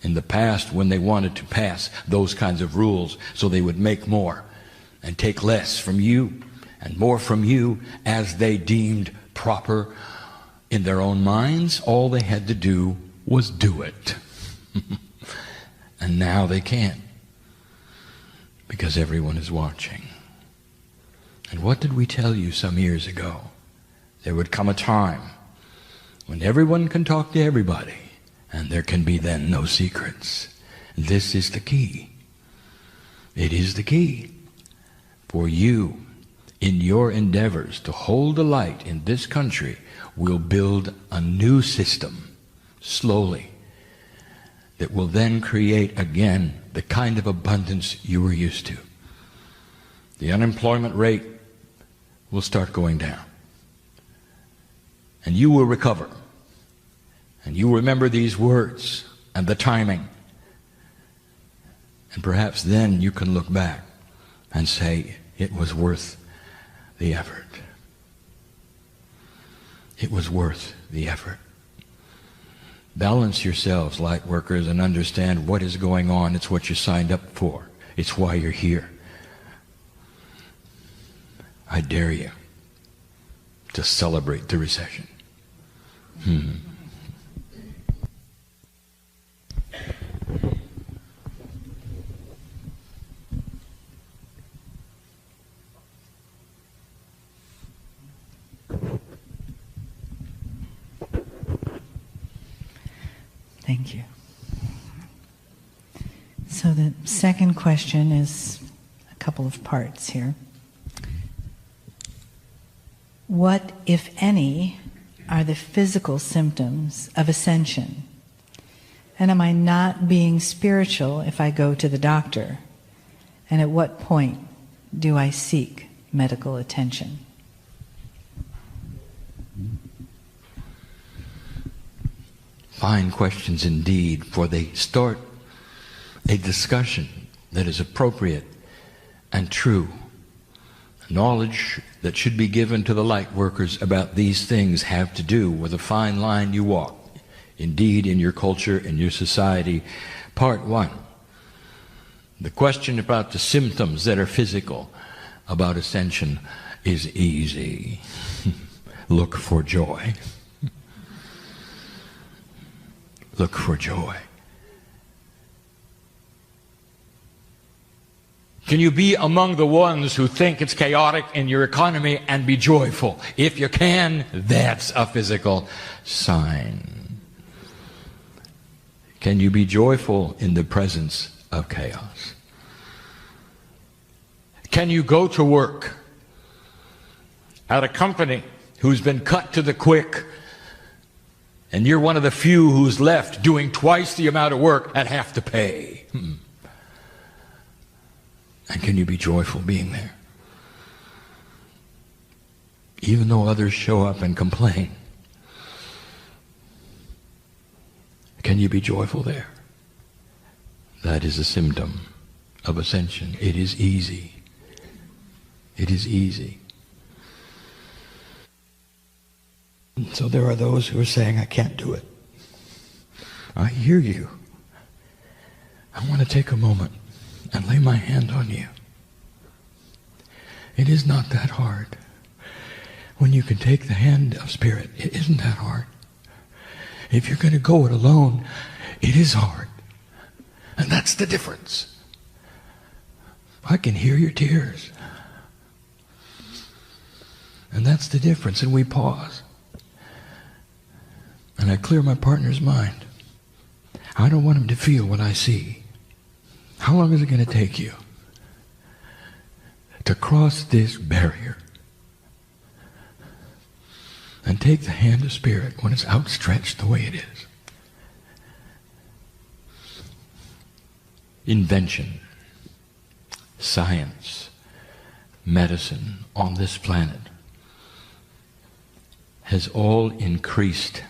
In the past, when they wanted to pass those kinds of rules so they would make more and take less from you and more from you as they deemed proper in their own minds, all they had to do was do it. And now they can't, because everyone is watching. And what did we tell you some years ago? There would come a time when everyone can talk to everybody, and there can be then no secrets. This is the key. It is the key for you in your endeavors to hold the light in this country. We'll build a new system slowly that will then create again the kind of abundance you were used to. The unemployment rate will start going down. And you will recover. And you remember these words and the timing. And perhaps then you can look back and say, it was worth the effort. It was worth the effort. Balance yourselves, light workers, and understand what is going on. It's what you signed up for. It's why you're here. I dare you to celebrate the recession. Thank you. So the second question is a couple of parts here. What, if any, are the physical symptoms of ascension? And am I not being spiritual if I go to the doctor? And at what point do I seek medical attention? Fine questions indeed, for they start a discussion that is appropriate and true. Knowledge that should be given to the light workers about these things have to do with a fine line you walk. Indeed, in your culture, in your society. Part 1. The question about the symptoms that are physical about ascension is easy. Look for joy. Look for joy. Can you be among the ones who think it's chaotic in your economy and be joyful? If you can, that's a physical sign. Can you be joyful in the presence of chaos? Can you go to work at a company who's been cut to the quick, and you're one of the few who's left doing twice the amount of work at half the pay? And can you be joyful being there? Even though others show up and complain, can you be joyful there? That is a symptom of ascension. It is easy. It is easy. So there are those who are saying, I can't do it. I hear you. I want to take a moment and lay my hand on you. It is not that hard. When you can take the hand of Spirit, it isn't that hard. If you're going to go it alone, it is hard. And that's the difference. I can hear your tears. And that's the difference. And we pause. And I clear my partner's mind. I don't want him to feel what I see. How long is it going to take you to cross this barrier and take the hand of Spirit when it's outstretched the way it is? Invention, science, medicine on this planet has all increased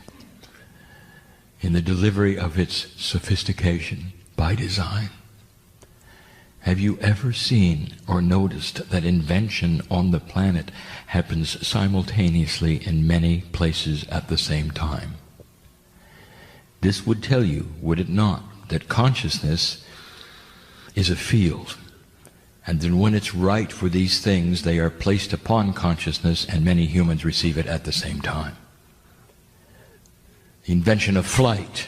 in the delivery of its sophistication by design. Have you ever seen or noticed that invention on the planet happens simultaneously in many places at the same time? This would tell you, would it not, that consciousness is a field, and then when it's right for these things, they are placed upon consciousness, and many humans receive it at the same time. The invention of flight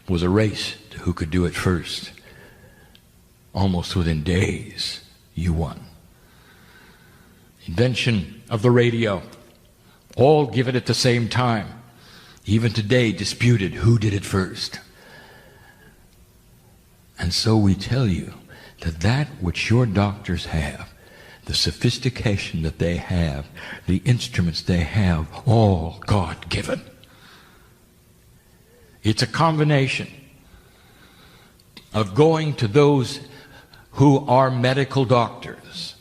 was a race to who could do it first. Almost within days, you won. Invention of the radio, all given at the same time. Even today, disputed who did it first. And so we tell you that which your doctors have, the sophistication that they have, the instruments they have, all God-given. It's a combination of going to those who are medical doctors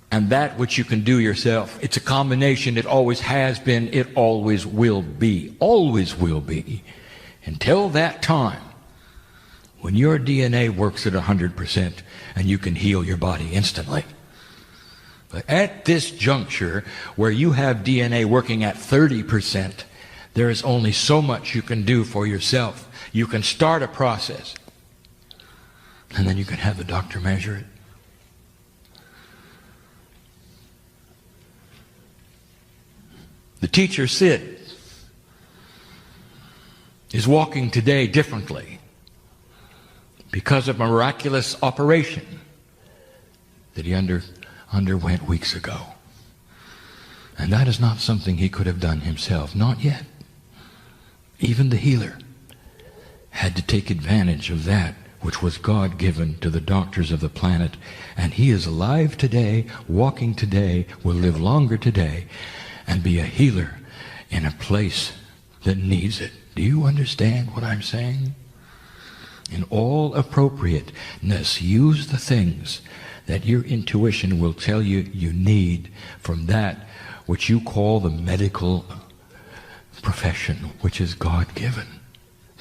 and that which you can do yourself. It's a combination. It always has been. It always will be. Always will be. Until that time when your DNA works at 100% and you can heal your body instantly. But at this juncture where you have DNA working at 30%, there is only so much you can do for yourself. You can start a process, and then you can have the doctor measure it. The teacher Sid is walking today differently because of a miraculous operation that he underwent weeks ago. And that is not something he could have done himself, not yet. Even the healer had to take advantage of that which was God-given to the doctors of the planet. And he is alive today, walking today, will live longer today, and be a healer in a place that needs it. Do you understand what I'm saying? In all appropriateness, use the things that your intuition will tell you you need from that which you call the medical profession which is God-given.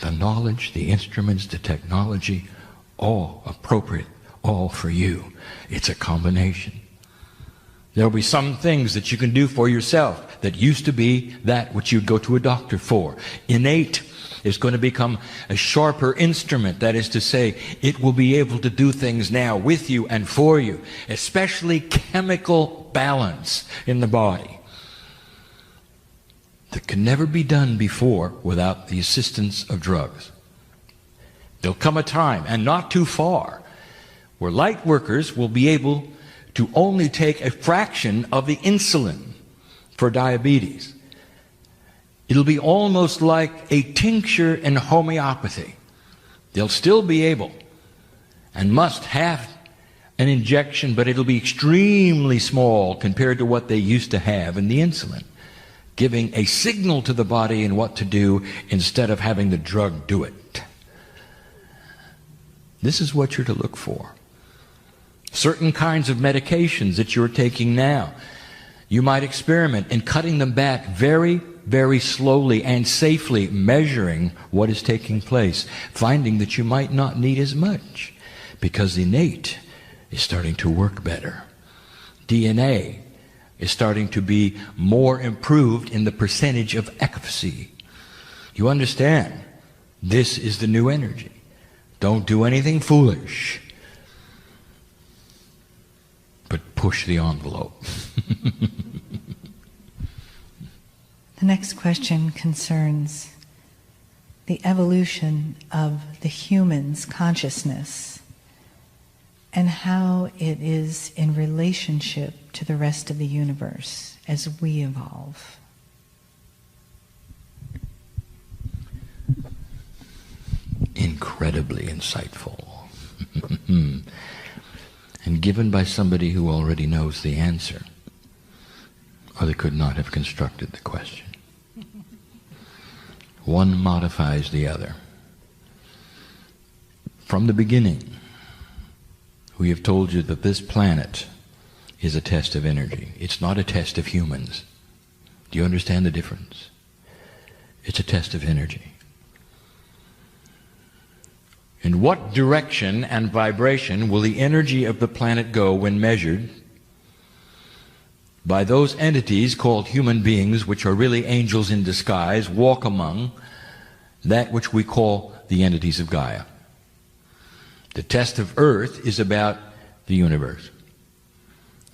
The knowledge, the instruments, the technology, all appropriate, all for you. It's a combination. There'll be some things that you can do for yourself that used to be that which you'd go to a doctor for. Innate is going to become a sharper instrument. That is to say, it will be able to do things now with you and for you, especially chemical balance in the body that can never be done before without the assistance of drugs. There'll come a time, and not too far, where light workers will be able to only take a fraction of the insulin for diabetes. It'll be almost like a tincture in homeopathy. They'll still be able and must have an injection, but it'll be extremely small compared to what they used to have in the insulin, giving a signal to the body in what to do instead of having the drug do it. This is what you're to look for. Certain kinds of medications that you're taking now, you might experiment in cutting them back very, very slowly and safely, measuring what is taking place, finding that you might not need as much because the innate is starting to work better. DNA is starting to be more improved in the percentage of efficacy. You understand? This is the new energy. Don't do anything foolish, but push the envelope. The next question concerns the evolution of the human's consciousness and how it is in relationship to the rest of the universe as we evolve. Incredibly insightful. And given by somebody who already knows the answer, or they could not have constructed the question. One modifies the other. From the beginning, we have told you that this planet is a test of energy. It's not a test of humans. Do you understand the difference? It's a test of energy. In what direction and vibration will the energy of the planet go when measured by those entities called human beings, which are really angels in disguise, walk among that which we call the entities of Gaia? The test of Earth is about the universe.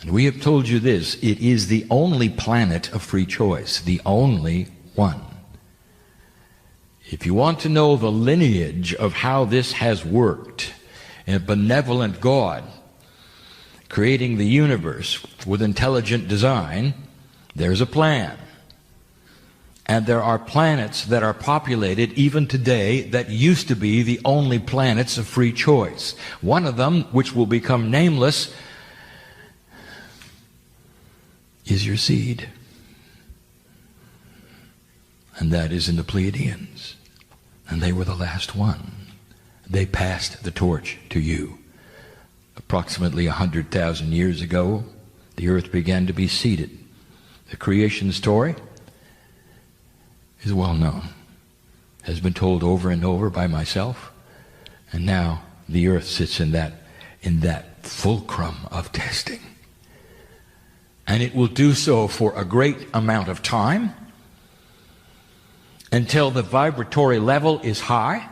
And we have told you this, it is the only planet of free choice, the only one. If you want to know the lineage of how this has worked, a benevolent God creating the universe with intelligent design, there's a plan. And there are planets that are populated even today that used to be the only planets of free choice. One of them, which will become nameless, is your seed. And that is in the Pleiadians. And they were the last one. They passed the torch to you. Approximately 100,000 years ago, the earth began to be seeded. The creation story is well known, has been told over and over by myself, and now the earth sits in that fulcrum of testing. And it will do so for a great amount of time, until the vibratory level is high,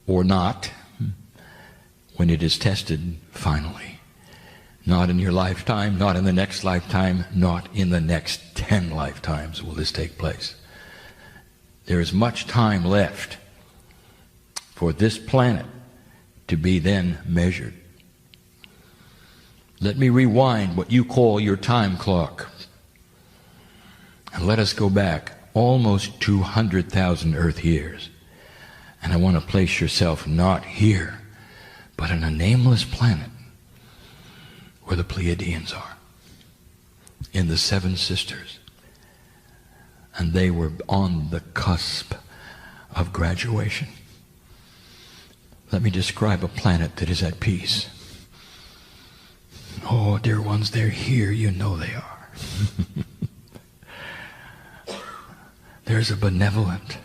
or not, when it is tested finally. Not in your lifetime, not in the next lifetime, not in the next 10 lifetimes will this take place. There is much time left for this planet to be then measured. Let me rewind what you call your time clock, and let us go back almost 200,000 Earth years. And I want to place yourself not here, but on a nameless planet where the Pleiadians are, in the Seven Sisters. And they were on the cusp of graduation. Let me describe a planet that is at peace. Oh, dear ones, they're here. You know they are. there's a benevolent,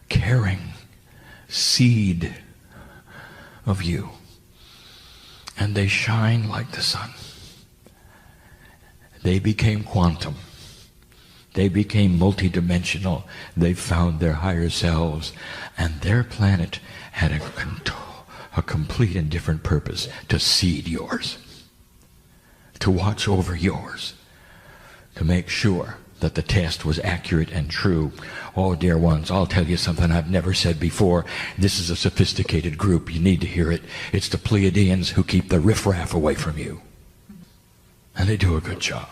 caring seed of you. And they shine like the sun. They became quantum. They became multidimensional. They found their higher selves. And their planet had a complete and different purpose: to seed yours, to watch over yours, to make sure that the test was accurate and true. Oh, dear ones, I'll tell you something I've never said before. This is a sophisticated group. You need to hear it. It's the Pleiadians who keep the riffraff away from you. And they do a good job,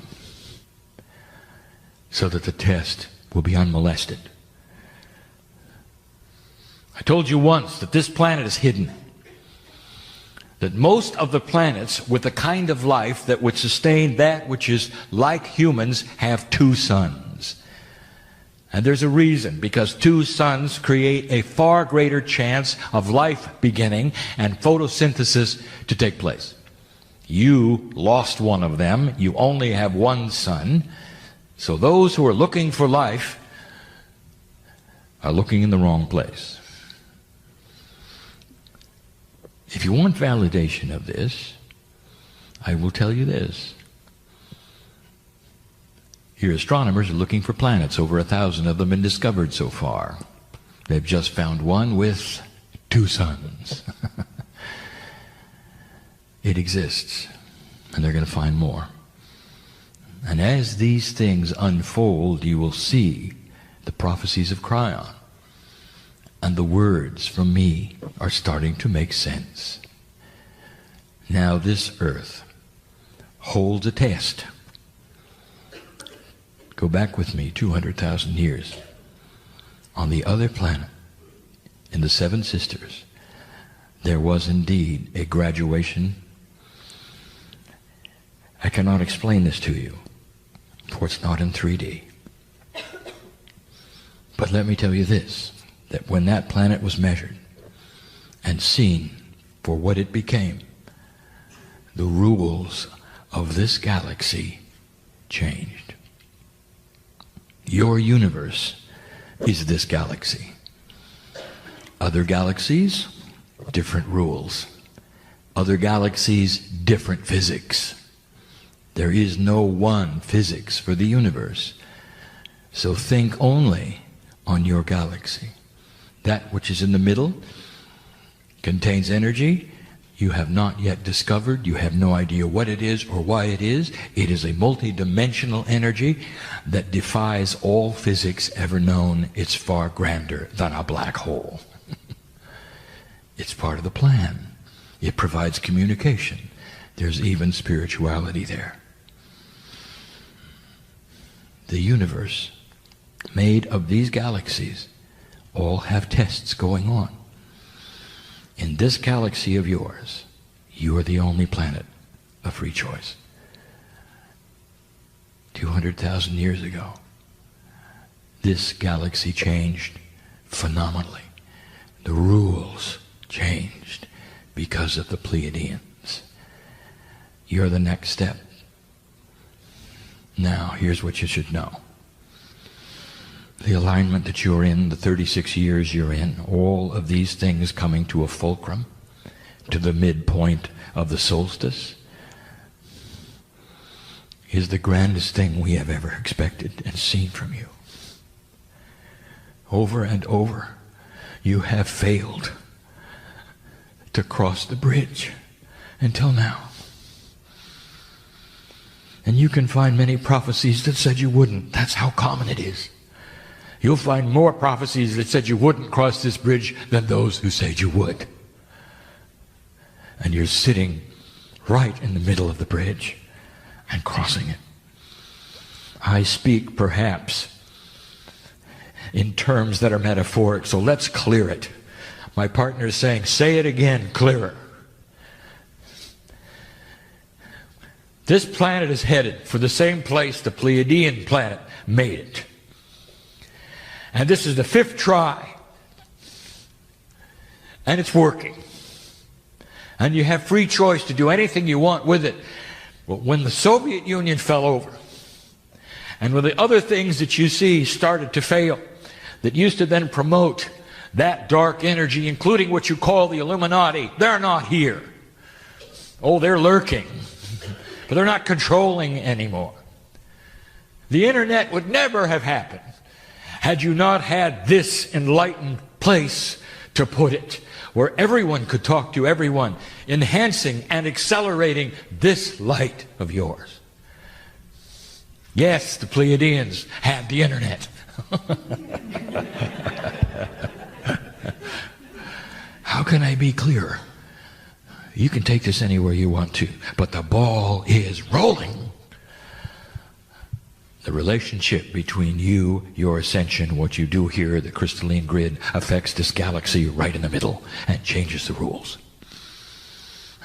so that the test will be unmolested. I told you once that this planet is hidden. That most of the planets with the kind of life that would sustain that which is like humans have two suns. And there's a reason, because two suns create a far greater chance of life beginning and photosynthesis to take place. You lost one of them. You only have one sun. So those who are looking for life are looking in the wrong place. If you want validation of this, I will tell you this. Your astronomers are looking for planets. Over 1,000 of them have been discovered so far. They've just found one with two suns. It exists, and they're going to find more. And as these things unfold, you will see the prophecies of Kryon. And the words from me are starting to make sense. Now this earth holds a test. Go back with me 200,000 years. On the other planet, in the Seven Sisters, there was indeed a graduation. I cannot explain this to you, for it's not in 3D. But let me tell you this, that when that planet was measured and seen for what it became, the rules of this galaxy changed. Your universe is this galaxy. Other galaxies, different rules. Other galaxies, different physics. There is no one physics for the universe. So think only on your galaxy. That which is in the middle contains energy you have not yet discovered. You have no idea what it is or why it is. It is a multidimensional energy that defies all physics ever known. It's far grander than a black hole. It's part of the plan. It provides communication. There's even spirituality there. The universe, made of these galaxies, all have tests going on. In this galaxy of yours, you are the only planet of free choice. 200,000 years ago, this galaxy changed phenomenally. The rules changed because of the Pleiadians. You're the next step. Now, here's what you should know. The alignment that you're in, the 36 years you're in, all of these things coming to a fulcrum, to the midpoint of the solstice, is the grandest thing we have ever expected and seen from you. Over and over, you have failed to cross the bridge until now. And you can find many prophecies that said you wouldn't. That's how common it is. You'll find more prophecies that said you wouldn't cross this bridge than those who said you would. And you're sitting right in the middle of the bridge and crossing it. I speak perhaps in terms that are metaphoric, so let's clear it. My partner is saying, say it again, clearer. This planet is headed for the same place the Pleiadian planet made it. And this is the 5th try. And it's working. And you have free choice to do anything you want with it. But when the Soviet Union fell over, And when the other things that you see started to fail, that used to then promote that dark energy, including what you call the Illuminati, they're not here. Oh, they're lurking. But they're not controlling anymore. The internet would never have happened had you not had this enlightened place to put it, where everyone could talk to everyone, enhancing and accelerating this light of yours. Yes, the Pleiadians had the internet. How can I be clearer? You can take this anywhere you want to, but the ball is rolling. The relationship between you, your ascension, what you do here, the crystalline grid, affects this galaxy right in the middle and changes the rules.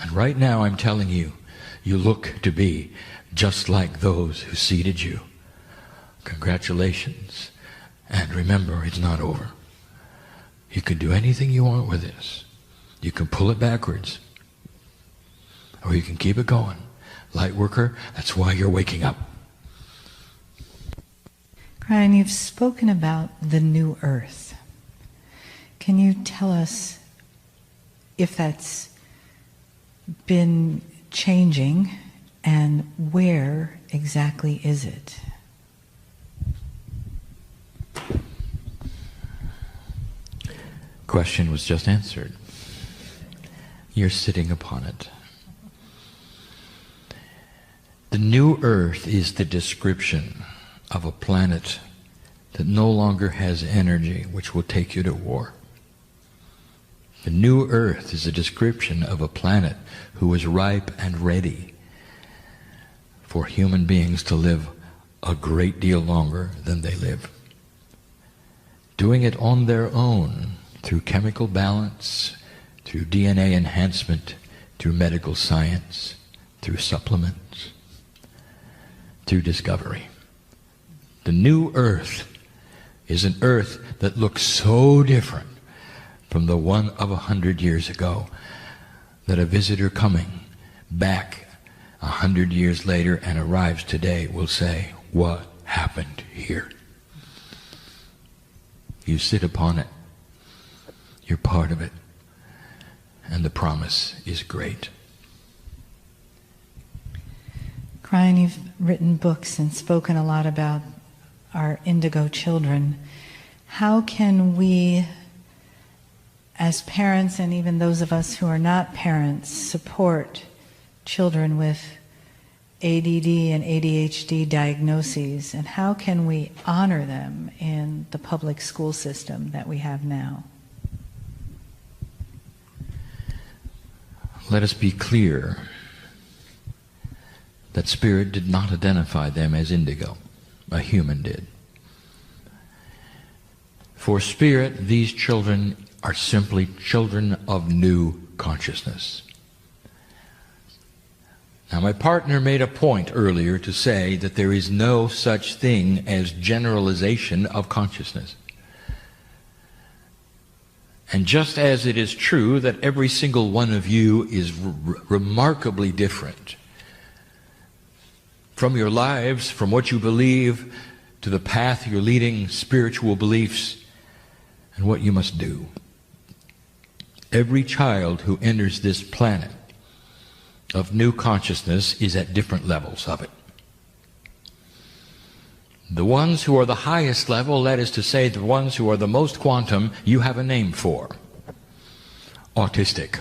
And right now I'm telling you, you look to be just like those who seeded you. Congratulations. And remember, it's not over. You can do anything you want with this. You can pull it backwards, or you can keep it going. Light worker, that's why you're waking up. Kryon, you've spoken about the new earth. Can you tell us if that's been changing, and where exactly is it? Question was just answered. You're sitting upon it. The new earth is the description of a planet that no longer has energy, which will take you to war. The new earth is a description of a planet who is ripe and ready for human beings to live a great deal longer than they live. Doing it on their own, through chemical balance, through DNA enhancement, through medical science, through supplements, through discovery. The new earth is an earth that looks so different from the one of 100 years ago that a visitor coming back 100 years later and arrives today will say, "What happened here?" You sit upon it. You're part of it. And the promise is great. Kryon, you've written books and spoken a lot about our Indigo Children. How can we, as parents, and even those of us who are not parents, support children with ADD and ADHD diagnoses, and how can we honor them in the public school system that we have now? Let us be clear that Spirit did not identify them as indigo. A human did. For Spirit, these children are simply children of new consciousness. Now, my partner made a point earlier to say that there is no such thing as generalization of consciousness. And just as it is true that every single one of you is remarkably different from your lives, from what you believe, to the path you're leading, spiritual beliefs, and what you must do. Every child who enters this planet of new consciousness is at different levels of it. The ones who are the highest level, that is to say, the ones who are the most quantum, you have a name for. Autistic.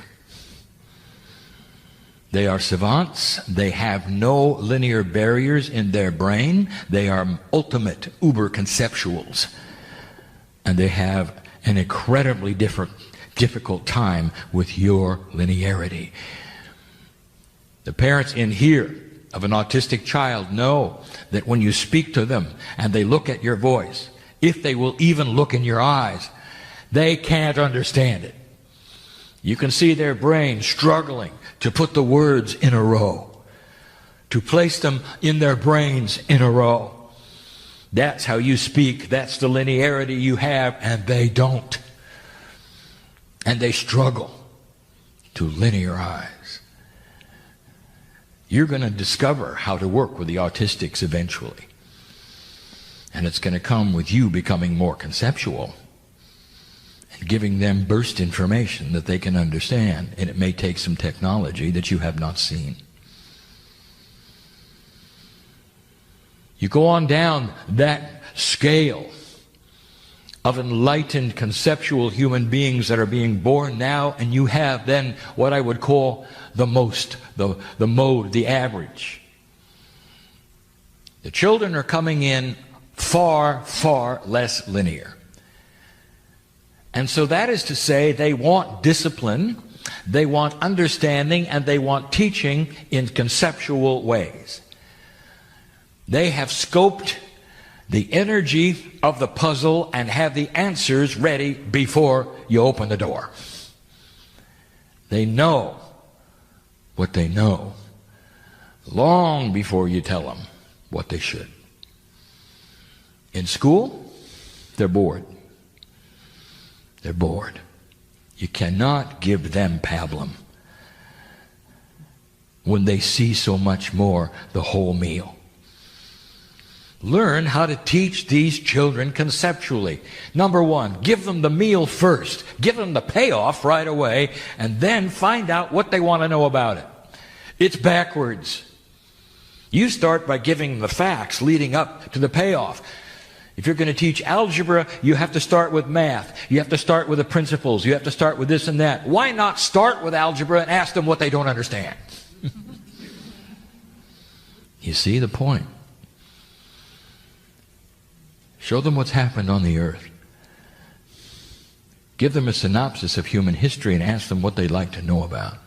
They are savants. They have no linear barriers in their brain. They are ultimate uber conceptuals. And they have an incredibly difficult time with your linearity. The parents in here of an autistic child know that when you speak to them and they look at your voice, if they will even look in your eyes, they can't understand it. You can see their brain struggling to put the words in a row, to place them in their brains in a row. That's how you speak. That's the linearity you have, and they don't. And they struggle to linearize. You're going to discover how to work with the autistics eventually. And it's going to come with you becoming more conceptual and giving them burst information that they can understand. And it may take some technology that you have not seen. You go on down that scale of enlightened conceptual human beings that are being born now, and you have then what I would call the mode, the average. The children are coming in far, far less linear. And so that is to say, they want discipline, they want understanding, and they want teaching in conceptual ways. They have scoped the energy of the puzzle and have the answers ready before you open the door. They know what they know long before you tell them what they should. In school, they're bored. They're bored. You cannot give them pablum when they see so much more the whole meal. Learn how to teach these children conceptually. Number one, give them the meal first. Give them the payoff right away, and then find out what they want to know about it. It's backwards. You start by giving them the facts leading up to the payoff. If you're going to teach algebra, you have to start with math. You have to start with the principles. You have to start with this and that. Why not start with algebra and ask them what they don't understand? You see the point? Show them what's happened on the earth. Give them a synopsis of human history and ask them what they'd like to know about.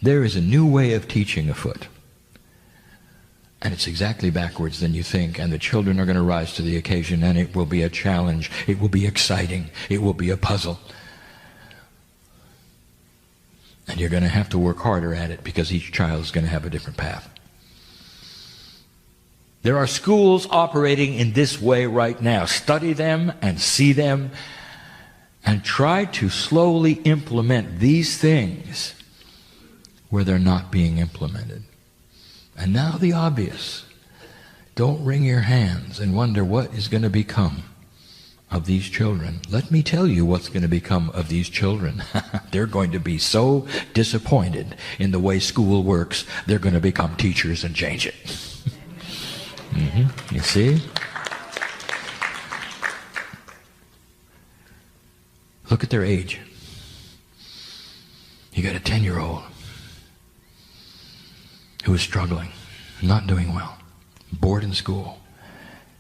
There is a new way of teaching afoot. And it's exactly backwards than you think, and the children are going to rise to the occasion, and it will be a challenge. It will be exciting. It will be a puzzle. And you're going to have to work harder at it because each child is going to have a different path. There are schools operating in this way right now. Study them and see them and try to slowly implement these things where they're not being implemented. And now the obvious. Don't wring your hands and wonder what is going to become of these children. Let me tell you what's going to become of these children. They're going to be so disappointed in the way school works, they're going to become teachers and change it. You see? Look at their age. You got a 10-year-old who is struggling, not doing well, bored in school,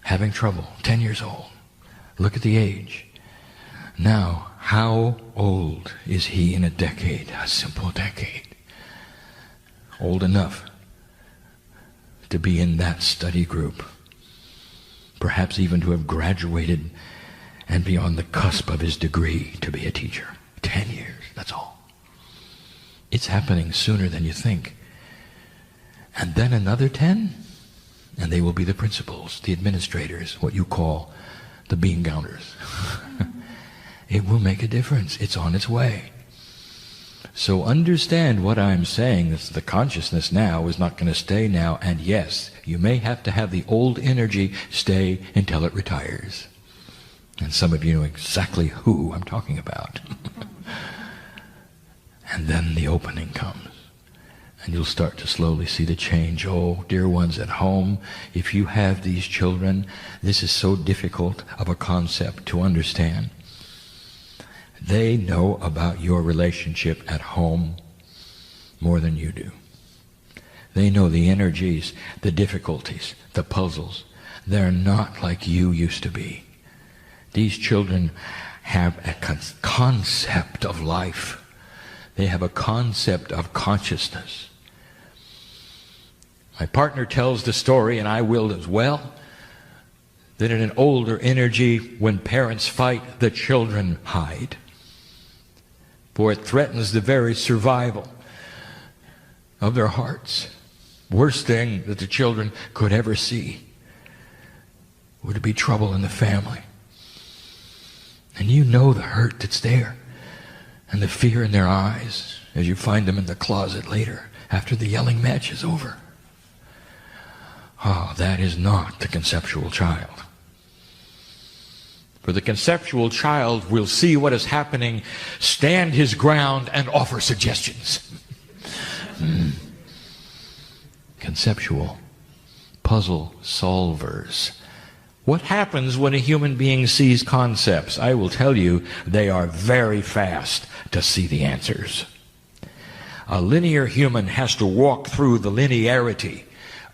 having trouble, 10 years old. Look at the age. Now, how old is he in a decade? A simple decade. Old enough to be in that study group. Perhaps even to have graduated and be on the cusp of his degree to be a teacher. 10 years, that's all. It's happening sooner than you think. And then another 10, and they will be the principals, the administrators, what you call the bean counters. It will make a difference. It's on its way. So understand what I'm saying. The consciousness now is not going to stay now. And yes, you may have to have the old energy stay until it retires. And some of you know exactly who I'm talking about. And then the opening comes. And you'll start to slowly see the change. Oh, dear ones at home, if you have these children, this is so difficult of a concept to understand. They know about your relationship at home more than you do. They know the energies, the difficulties, the puzzles. They're not like you used to be. These children have a concept of life. They have a concept of consciousness. My partner tells the story, and I will as well, that in an older energy, when parents fight, the children hide. For it threatens the very survival of their hearts. Worst thing that the children could ever see would be trouble in the family. And you know the hurt that's there and the fear in their eyes as you find them in the closet later after the yelling match is over. That is not the conceptual child. For the conceptual child will see what is happening, stand his ground, and offer suggestions. Conceptual puzzle solvers. What happens when a human being sees concepts? I will tell you, they are very fast to see the answers. A linear human has to walk through the linearity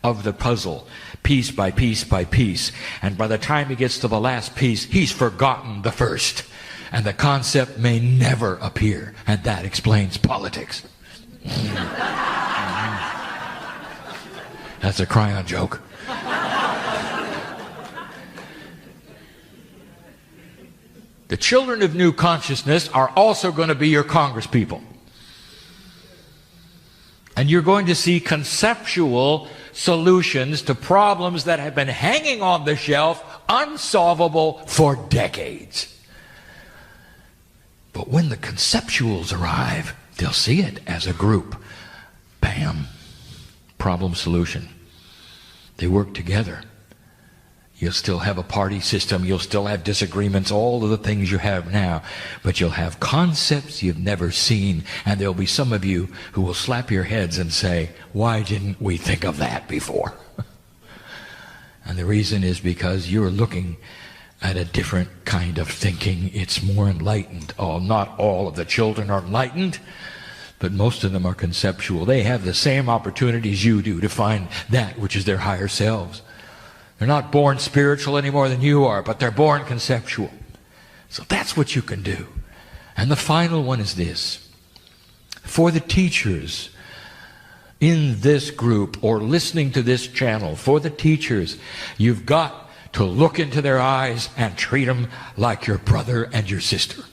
of the puzzle, piece by piece by piece. And by the time he gets to the last piece, he's forgotten the first. And the concept may never appear. And that explains politics. That's a Kryon joke. The children of new consciousness are also going to be your congresspeople. And you're going to see conceptual solutions to problems that have been hanging on the shelf, unsolvable for decades. But when the conceptuals arrive, they'll see it as a group. Bam. Problem solution. They work together. You'll still have a party system. You'll still have disagreements, all of the things you have now. But you'll have concepts you've never seen. And there'll be some of you who will slap your heads and say, why didn't we think of that before? And the reason is because you're looking at a different kind of thinking. It's more enlightened. Oh, not all of the children are enlightened, but most of them are conceptual. They have the same opportunities you do to find that which is their higher selves. They're not born spiritual any more than you are, but they're born conceptual. So that's what you can do. And the final one is this. For the teachers in this group or listening to this channel, for the teachers, you've got to look into their eyes and treat them like your brother and your sister.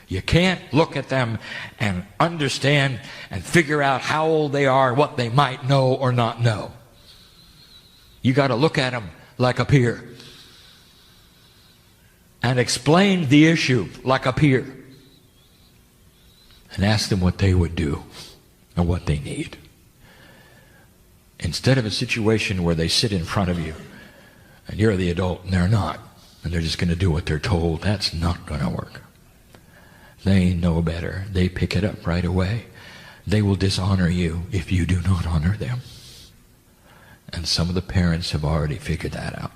You can't look at them and understand and figure out how old they are, what they might know or not know. You got to look at them like a peer and explain the issue like a peer and ask them what they would do and what they need. Instead of a situation where they sit in front of you and you're the adult and they're not, and they're just going to do what they're told. That's not going to work. They know better. They pick it up right away. They will dishonor you if you do not honor them. And some of the parents have already figured that out.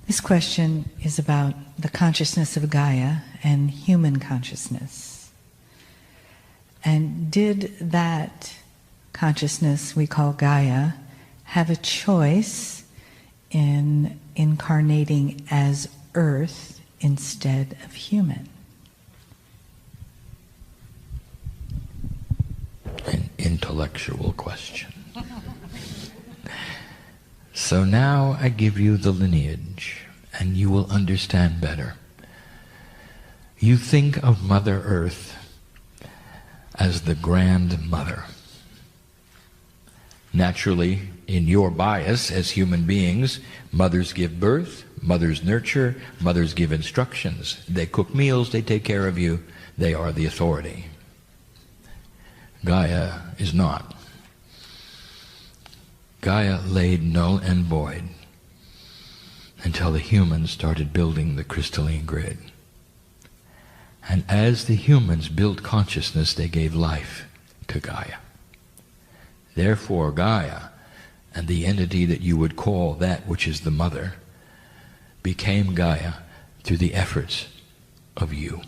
This question is about the consciousness of Gaia and human consciousness. And did that consciousness we call Gaia have a choice in incarnating as Earth instead of human? An intellectual question. So now I give you the lineage, and you will understand better. You think of Mother Earth as the grandmother. Naturally, in your bias as human beings, mothers give birth, mothers nurture, mothers give instructions. They cook meals, they take care of you, they are the authority. Gaia is not. Gaia laid null and void until the humans started building the crystalline grid. And as the humans built consciousness, they gave life to Gaia. Therefore, Gaia, and the entity that you would call that which is the mother, became Gaia through the efforts of you.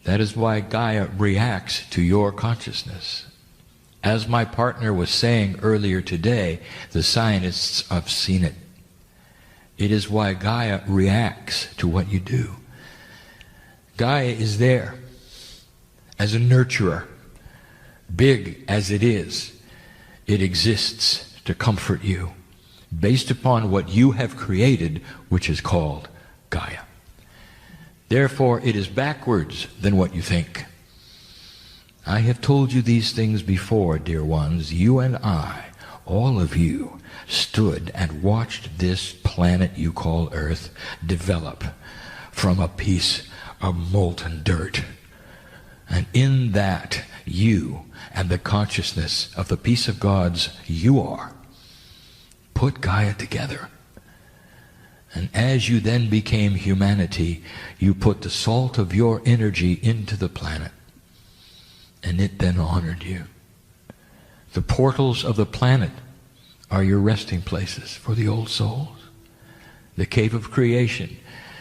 That is why Gaia reacts to your consciousness. As my partner was saying earlier today, the scientists have seen it. It is why Gaia reacts to what you do. Gaia is there as a nurturer. Big as it is, it exists to comfort you based upon what you have created, which is called Gaia. Therefore, it is backwards than what you think. I have told you these things before, dear ones. You and I, all of you, stood and watched this planet you call Earth develop from a piece of molten dirt. And in that, you and the consciousness of the peace of God's you are. Put Gaia together. And as you then became humanity, you put the salt of your energy into the planet. And it then honored you. The portals of the planet are your resting places for the old souls. The cave of creation,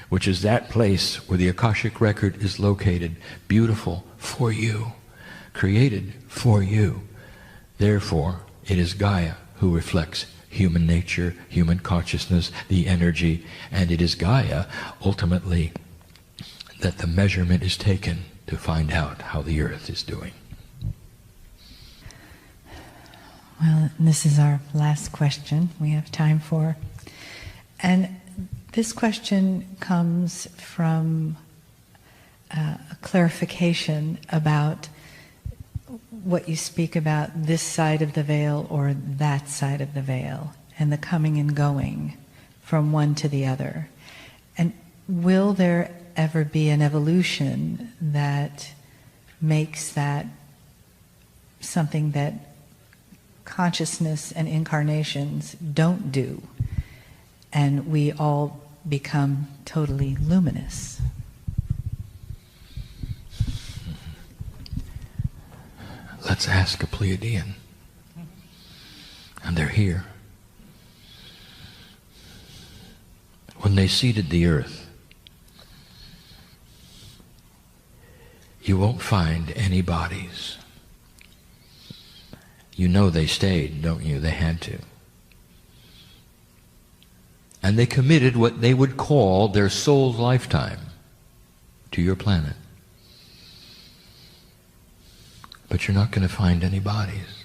which is that place where the Akashic record is located, beautiful for you, created for you. Therefore, it is Gaia who reflects human nature, human consciousness, the energy, and it is Gaia, ultimately, that the measurement is taken to find out how the earth is doing. Well, this is our last question we have time for. And this question comes from a clarification about what you speak about, this side of the veil or that side of the veil, and the coming and going from one to the other. And will there ever be an evolution that makes that something that consciousness and incarnations don't do, and we all become totally luminous? Let's ask a Pleiadian. And they're here. When they seeded the earth, you won't find any bodies. You know they stayed, don't you? They had to. And they committed what they would call their soul's lifetime to your planet. But you're not going to find any bodies.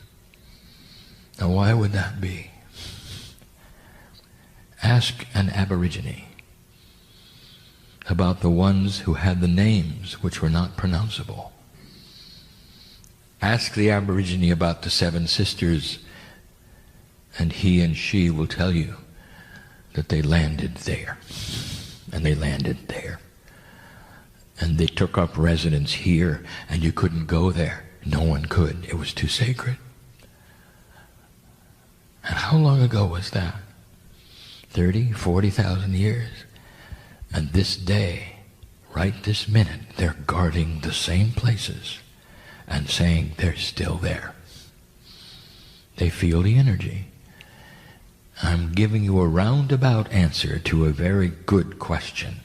Now, why would that be? Ask an Aborigine about the ones who had the names which were not pronounceable. Ask the Aborigine about the 7 sisters, and he and she will tell you that they landed there, and they landed there. And they took up residence here, and you couldn't go there. No one could. It was too sacred. And how long ago was that? 30, 40,000 years? And this day, right this minute, they're guarding the same places and saying they're still there. They feel the energy. I'm giving you a roundabout answer to a very good question.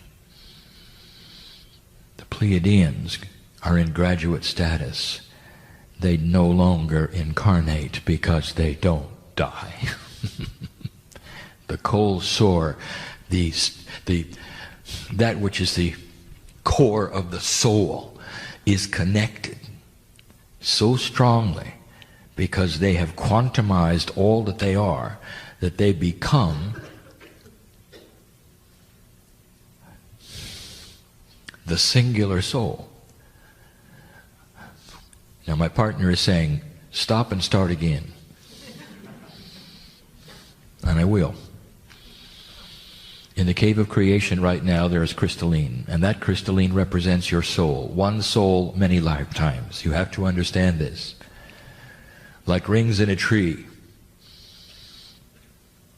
The Pleiadians are in graduate status. They no longer incarnate because they don't die. The cold sore, that which is the core of the soul, is connected so strongly because they have quantumized all that they are, that they become the singular soul. Now my partner is saying, stop and start again. And I will. In the cave of creation right now there is crystalline, and that crystalline represents your soul. One soul, many lifetimes. You have to understand this. Like rings in a tree.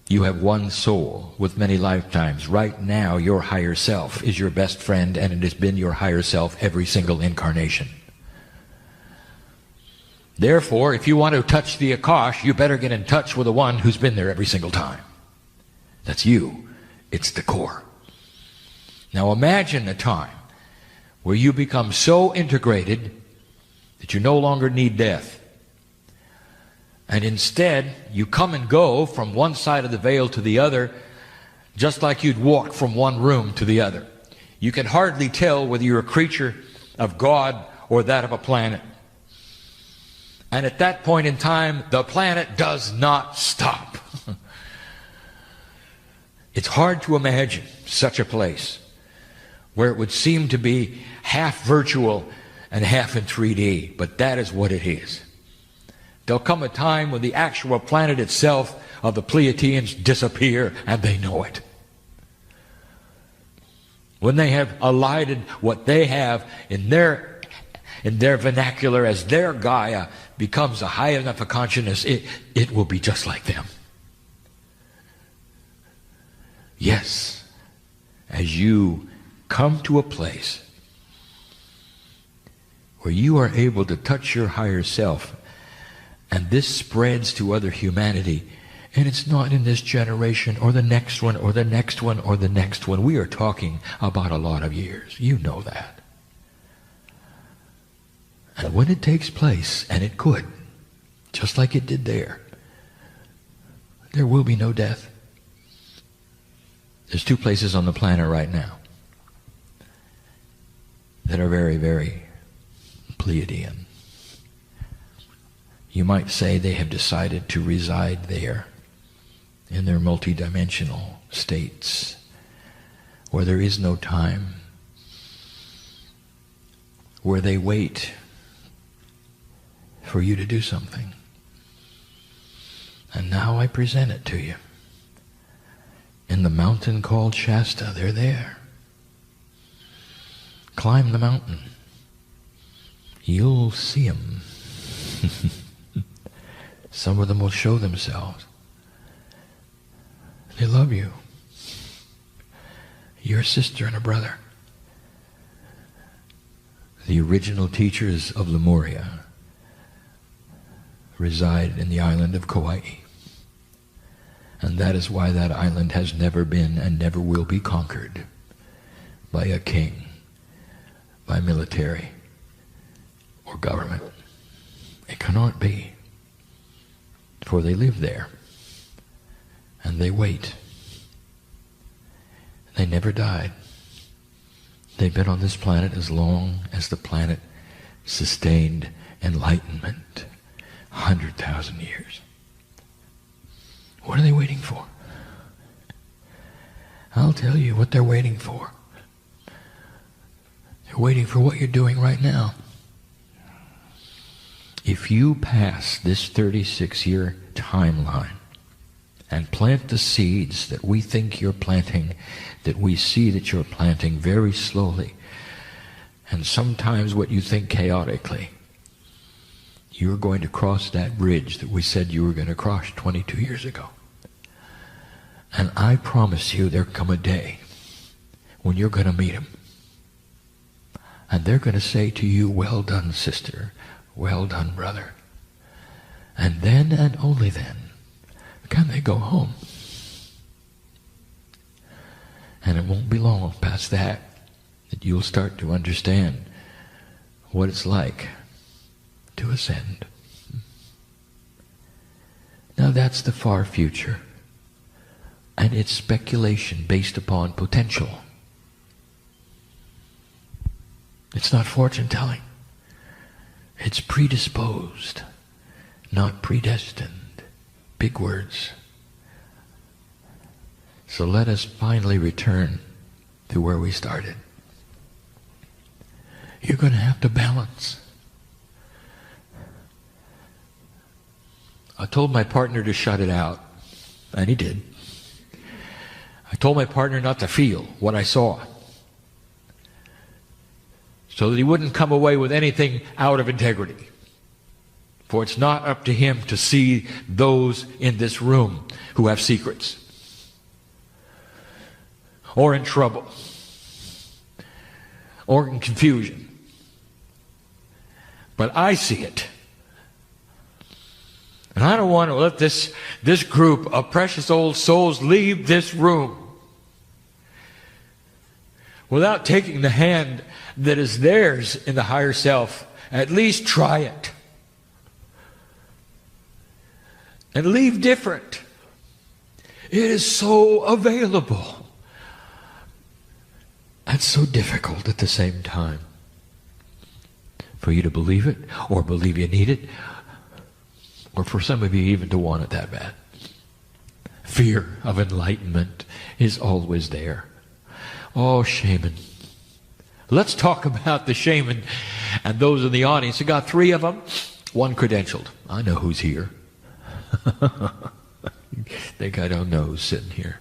You have one soul with many lifetimes. Right now your higher self is your best friend, and it has been your higher self every single incarnation. Therefore, if you want to touch the Akash, you better get in touch with the one who's been there every single time. That's you. It's the core. Now imagine a time where you become so integrated that you no longer need death. And instead, you come and go from one side of the veil to the other, just like you'd walk from one room to the other. You can hardly tell whether you're a creature of God or that of a planet. And at that point in time, the planet does not stop. It's hard to imagine such a place where it would seem to be half virtual and half in 3D, but that is what it is. There'll come a time when the actual planet itself of the Pleiadians disappear, and they know it. When they have elided what they have in their in their vernacular, as their Gaia becomes a high enough a consciousness, it will be just like them. Yes, as you come to a place where you are able to touch your higher self, and this spreads to other humanity, and it's not in this generation or the next one or the next one or the next one. We are talking about a lot of years. You know that. And when it takes place, and it could, just like it did there will be no death. There's 2 places on the planet right now that are very, very Pleiadian. You might say they have decided to reside there in their multidimensional states where there is no time, where they wait for you to do something. And now I present it to you. In the mountain called Shasta, they're there. Climb the mountain. You'll see them. Some of them will show themselves. They love you. You're a sister and a brother. The original teachers of Lemuria reside in the island of Kauai. And that is why that island has never been and never will be conquered by a king, by military, or government. It cannot be. For they live there. And they wait. They never died. They've been on this planet as long as the planet sustained enlightenment. 100,000 years. What are they waiting for? I'll tell you what they're waiting for. They're waiting for what you're doing right now. If you pass this 36-year timeline and plant the seeds that we think you're planting, that we see that you're planting very slowly, and sometimes what you think chaotically, you're going to cross that bridge that we said you were going to cross 22 years ago. And I promise you there'll come a day when you're going to meet them. And they're going to say to you, well done, sister. Well done, brother. And then and only then can they go home. And it won't be long past that you'll start to understand what it's like to ascend. Now that's the far future. And it's speculation based upon potential. It's not fortune telling. It's predisposed, not predestined. Big words. So let us finally return to where we started. You're going to have to balance. I told my partner to shut it out, and he did. I told my partner not to feel what I saw, so that he wouldn't come away with anything out of integrity. For it's not up to him to see those in this room who have secrets, or in trouble, or in confusion. But I see it. And I don't want to let this group of precious old souls leave this room without taking the hand that is theirs in the higher self. At least try it. And leave different. It is so available. And so difficult at the same time. For you to believe it, or believe you need it, or for some of you even to want it that bad. Fear of enlightenment is always there. Oh, shaman. Let's talk about the shaman and those in the audience. You got 3 of them, 1 credentialed. I know who's here. Think I don't know who's sitting here.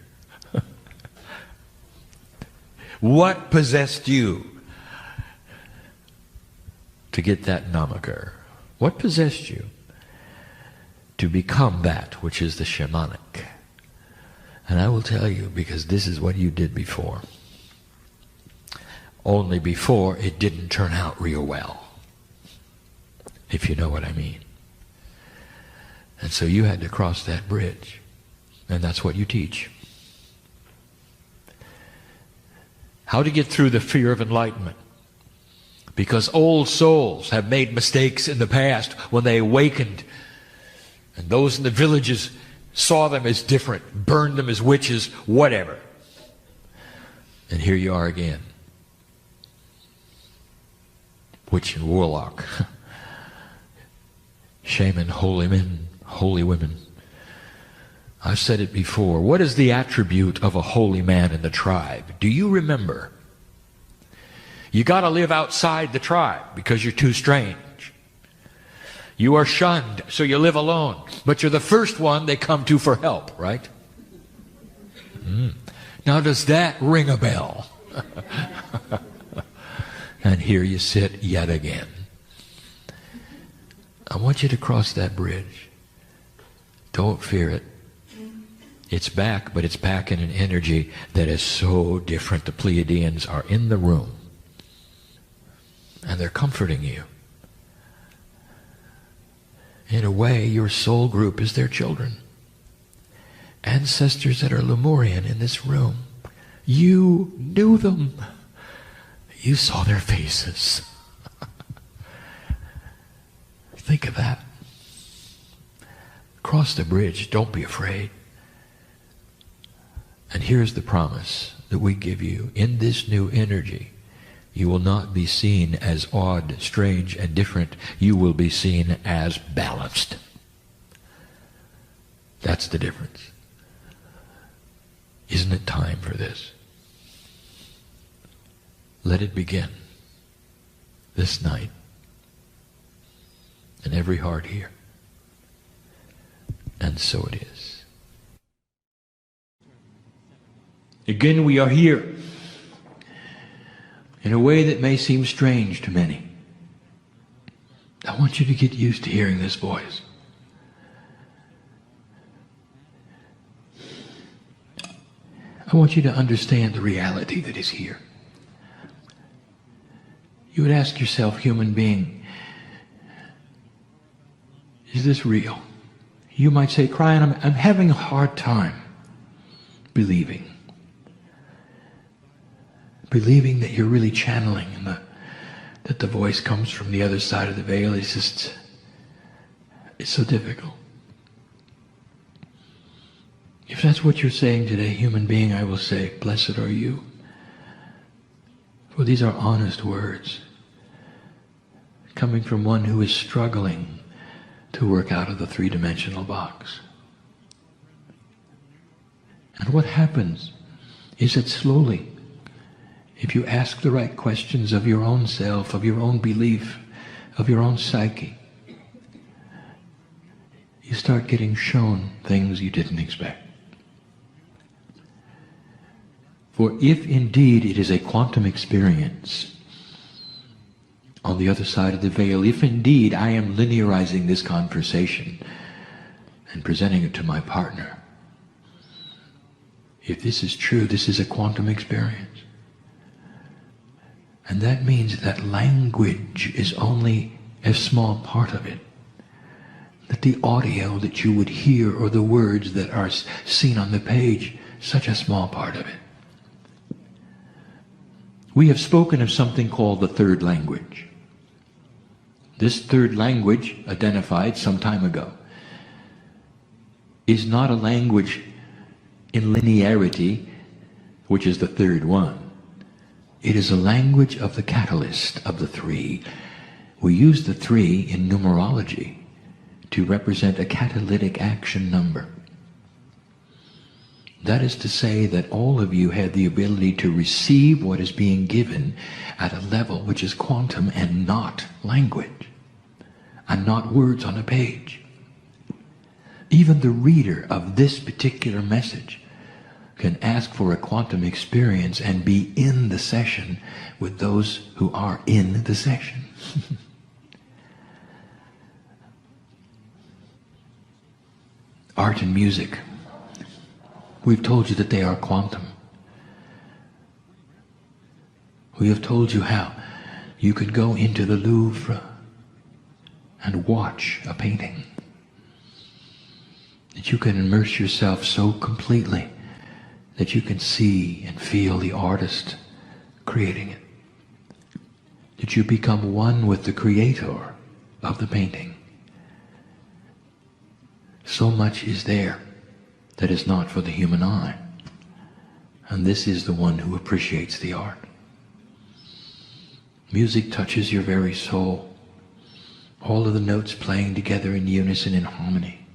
What possessed you to get that namaker? What possessed you to become that which is the shamanic? And I will tell you, because this is what you did before. Only before it didn't turn out real well, if you know what I mean. And so you had to cross that bridge. And that's what you teach. How to get through the fear of enlightenment. Because old souls have made mistakes in the past when they awakened. And those in the villages saw them as different, burned them as witches, whatever. And here you are again. Witch and warlock. Shaman, holy men, holy women. I've said it before. What is the attribute of a holy man in the tribe? Do you remember? You got to live outside the tribe because you're too strange. You are shunned, so you live alone. But you're the first one they come to for help, right? Now does that ring a bell? And here you sit yet again. I want you to cross that bridge. Don't fear it. It's back, but it's back in an energy that is so different. The Pleiadians are in the room. And they're comforting you. In a way, your soul group is their children. Ancestors that are Lemurian in this room. You knew them. You saw their faces. Think of that. Cross the bridge. Don't be afraid. And here's the promise that we give you. In this new energy, you will not be seen as odd, strange, and different. You will be seen as balanced. That's the difference. Isn't it time for this? Let it begin this night in every heart here. And so it is. Again, we are here in a way that may seem strange to many. I want you to get used to hearing this voice. I want you to understand the reality that is here. You would ask yourself, human being, is this real? You might say, Kryon, I'm having a hard time believing. Believing that you're really channeling and that the voice comes from the other side of the veil is just, it's so difficult. If that's what you're saying today, human being, I will say, blessed are you. For these are honest words coming from one who is struggling to work out of the three-dimensional box. And what happens is that slowly, if you ask the right questions of your own self, of your own belief, of your own psyche, you start getting shown things you didn't expect. For if indeed it is a quantum experience on the other side of the veil, if indeed I am linearizing this conversation and presenting it to my partner, if this is true, this is a quantum experience. And that means that language is only a small part of it. That the audio that you would hear or the words that are seen on the page, such a small part of it. We have spoken of something called the third language. This third language, identified some time ago, is not a language in linearity, which is the third one. It is a language of the catalyst of the three. We use the three in numerology to represent a catalytic action number. That is to say that all of you have the ability to receive what is being given at a level which is quantum and not language, and not words on a page. Even the reader of this particular message can ask for a quantum experience and be in the session with those who are in the session. art and music. We've told you that they are quantum. We have told you how you could go into the Louvre and watch a painting. That you can immerse yourself so completely that you can see and feel the artist creating it. That you become one with the creator of the painting. So much is there that is not for the human eye. And this is the one who appreciates the art. Music touches your very soul. All of the notes playing together in unison, in harmony.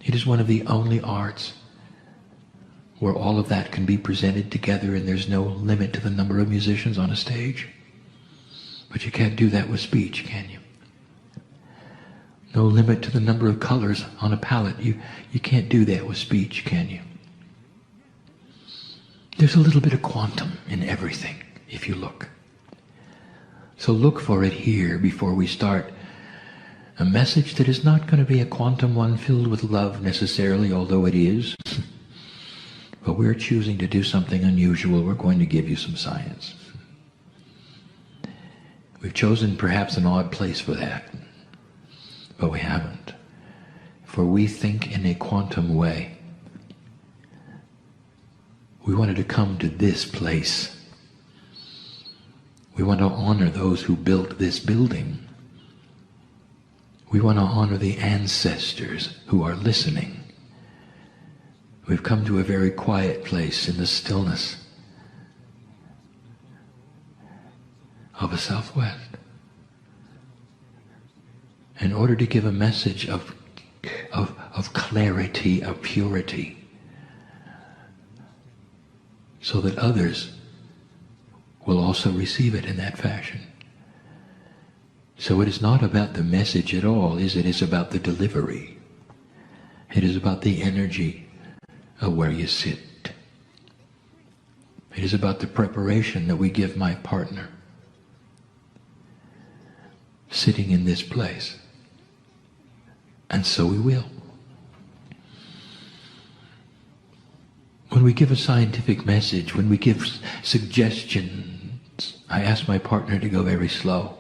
It is one of the only arts where all of that can be presented together and there's no limit to the number of musicians on a stage. But you can't do that with speech, can you? No limit to the number of colors on a palette. You can't do that with speech, can you? There's a little bit of quantum in everything, if you look. So look for it here before we start a message that is not going to be a quantum one filled with love necessarily, although it is. But we're choosing to do something unusual. We're going to give you some science. We've chosen perhaps an odd place for that, but we haven't. For we think in a quantum way. We wanted to come to this place. We want to honor those who built this building. We want to honor the ancestors who are listening. We've come to a very quiet place in the stillness of the Southwest in order to give a message of clarity, of purity, so that others will also receive it in that fashion. So it is not about the message at all, it is about the delivery. It is about the energy of where you sit. It is about the preparation that we give my partner sitting in this place. And so we will. When we give a scientific message, when we give suggestions, I ask my partner to go very slow.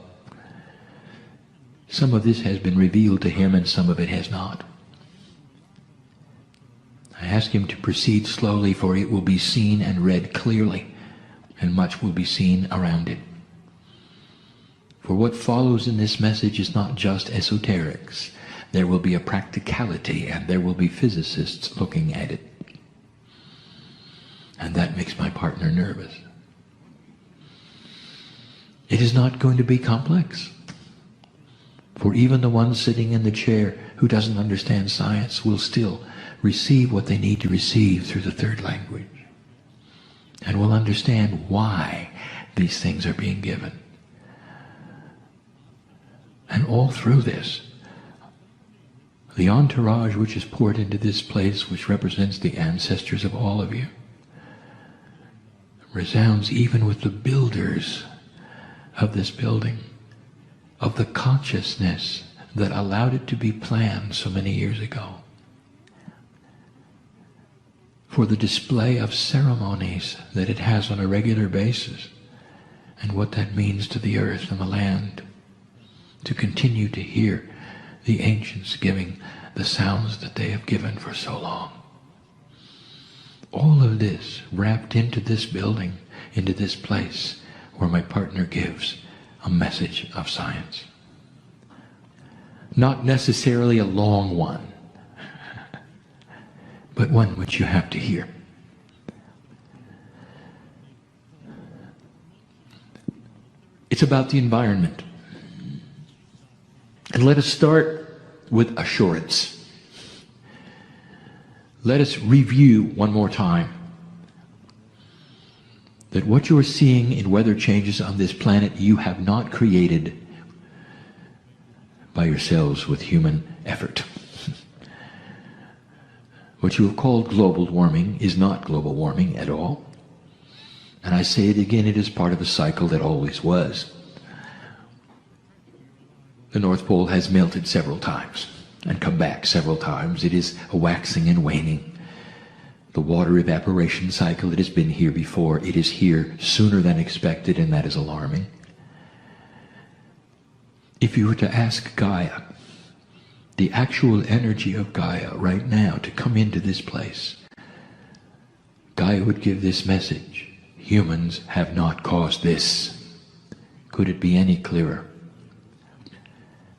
Some of this has been revealed to him and some of it has not. I ask him to proceed slowly, for it will be seen and read clearly, and much will be seen around it. For what follows in this message is not just esoterics. There will be a practicality, and there will be physicists looking at it. And that makes my partner nervous. It is not going to be complex. For even the one sitting in the chair who doesn't understand science will still receive what they need to receive through the third language, and will understand why these things are being given. And all through this, the entourage which is poured into this place, which represents the ancestors of all of you, resounds even with the builders of this building, of the consciousness that allowed it to be planned so many years ago, for the display of ceremonies that it has on a regular basis, and what that means to the earth and the land, to continue to hear the ancients giving the sounds that they have given for so long. All of this wrapped into this building, into this place where my partner gives a message of science. Not necessarily a long one, but one which you have to hear. It's about the environment. And let us start with assurance. Let us review one more time that what you are seeing in weather changes on this planet you have not created by yourselves with human effort. What you have called global warming is not global warming at all. And I say it again, it is part of a cycle that always was. The North Pole has melted several times. and come back several times. It is a waxing and waning. The water evaporation cycle, it has been here before. It is here sooner than expected, and that is alarming. If you were to ask Gaia, the actual energy of Gaia right now to come into this place, Gaia would give this message: humans have not caused this. Could it be any clearer?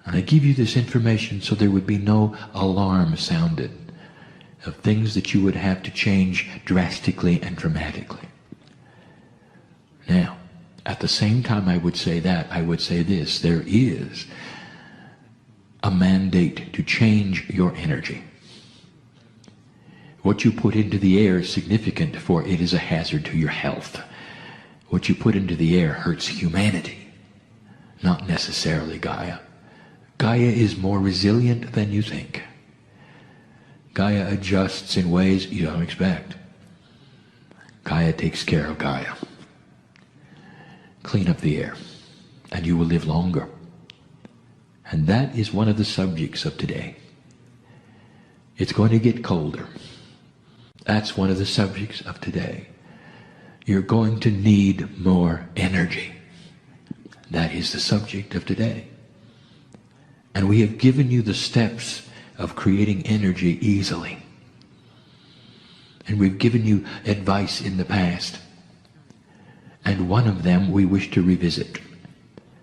And I give you this information so there would be no alarm sounded of things that you would have to change drastically and dramatically. Now, at the same time I would say that, I would say this: there is a mandate to change your energy. What you put into the air is significant, for it is a hazard to your health. What you put into the air hurts humanity, not necessarily Gaia. Gaia is more resilient than you think. Gaia adjusts in ways you don't expect. Gaia takes care of Gaia. Clean up the air, and you will live longer. And that is one of the subjects of today. It's going to get colder. That's one of the subjects of today. You're going to need more energy. That is the subject of today. And we have given you the steps of creating energy easily. And we've given you advice in the past. And one of them we wish to revisit.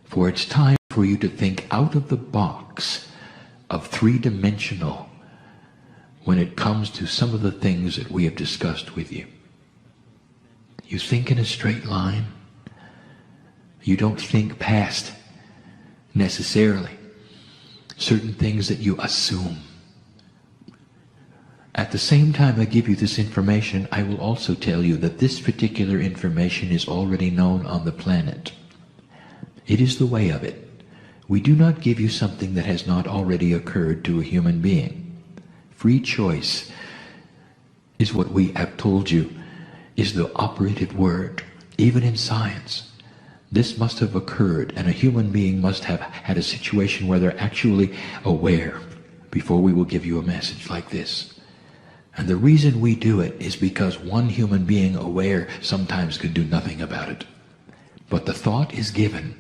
For it's time for you to think out of the box of three-dimensional when it comes to some of the things that we have discussed with you. You think in a straight line. You don't think past necessarily certain things that you assume. At the same time I give you this information, I will also tell you that this particular information is already known on the planet. It is the way of it. We do not give you something that has not already occurred to a human being. Free choice is what we have told you is the operative word, even in science. This must have occurred, and a human being must have had a situation where they're actually aware before we will give you a message like this. And the reason we do it is because one human being aware sometimes could do nothing about it. But the thought is given.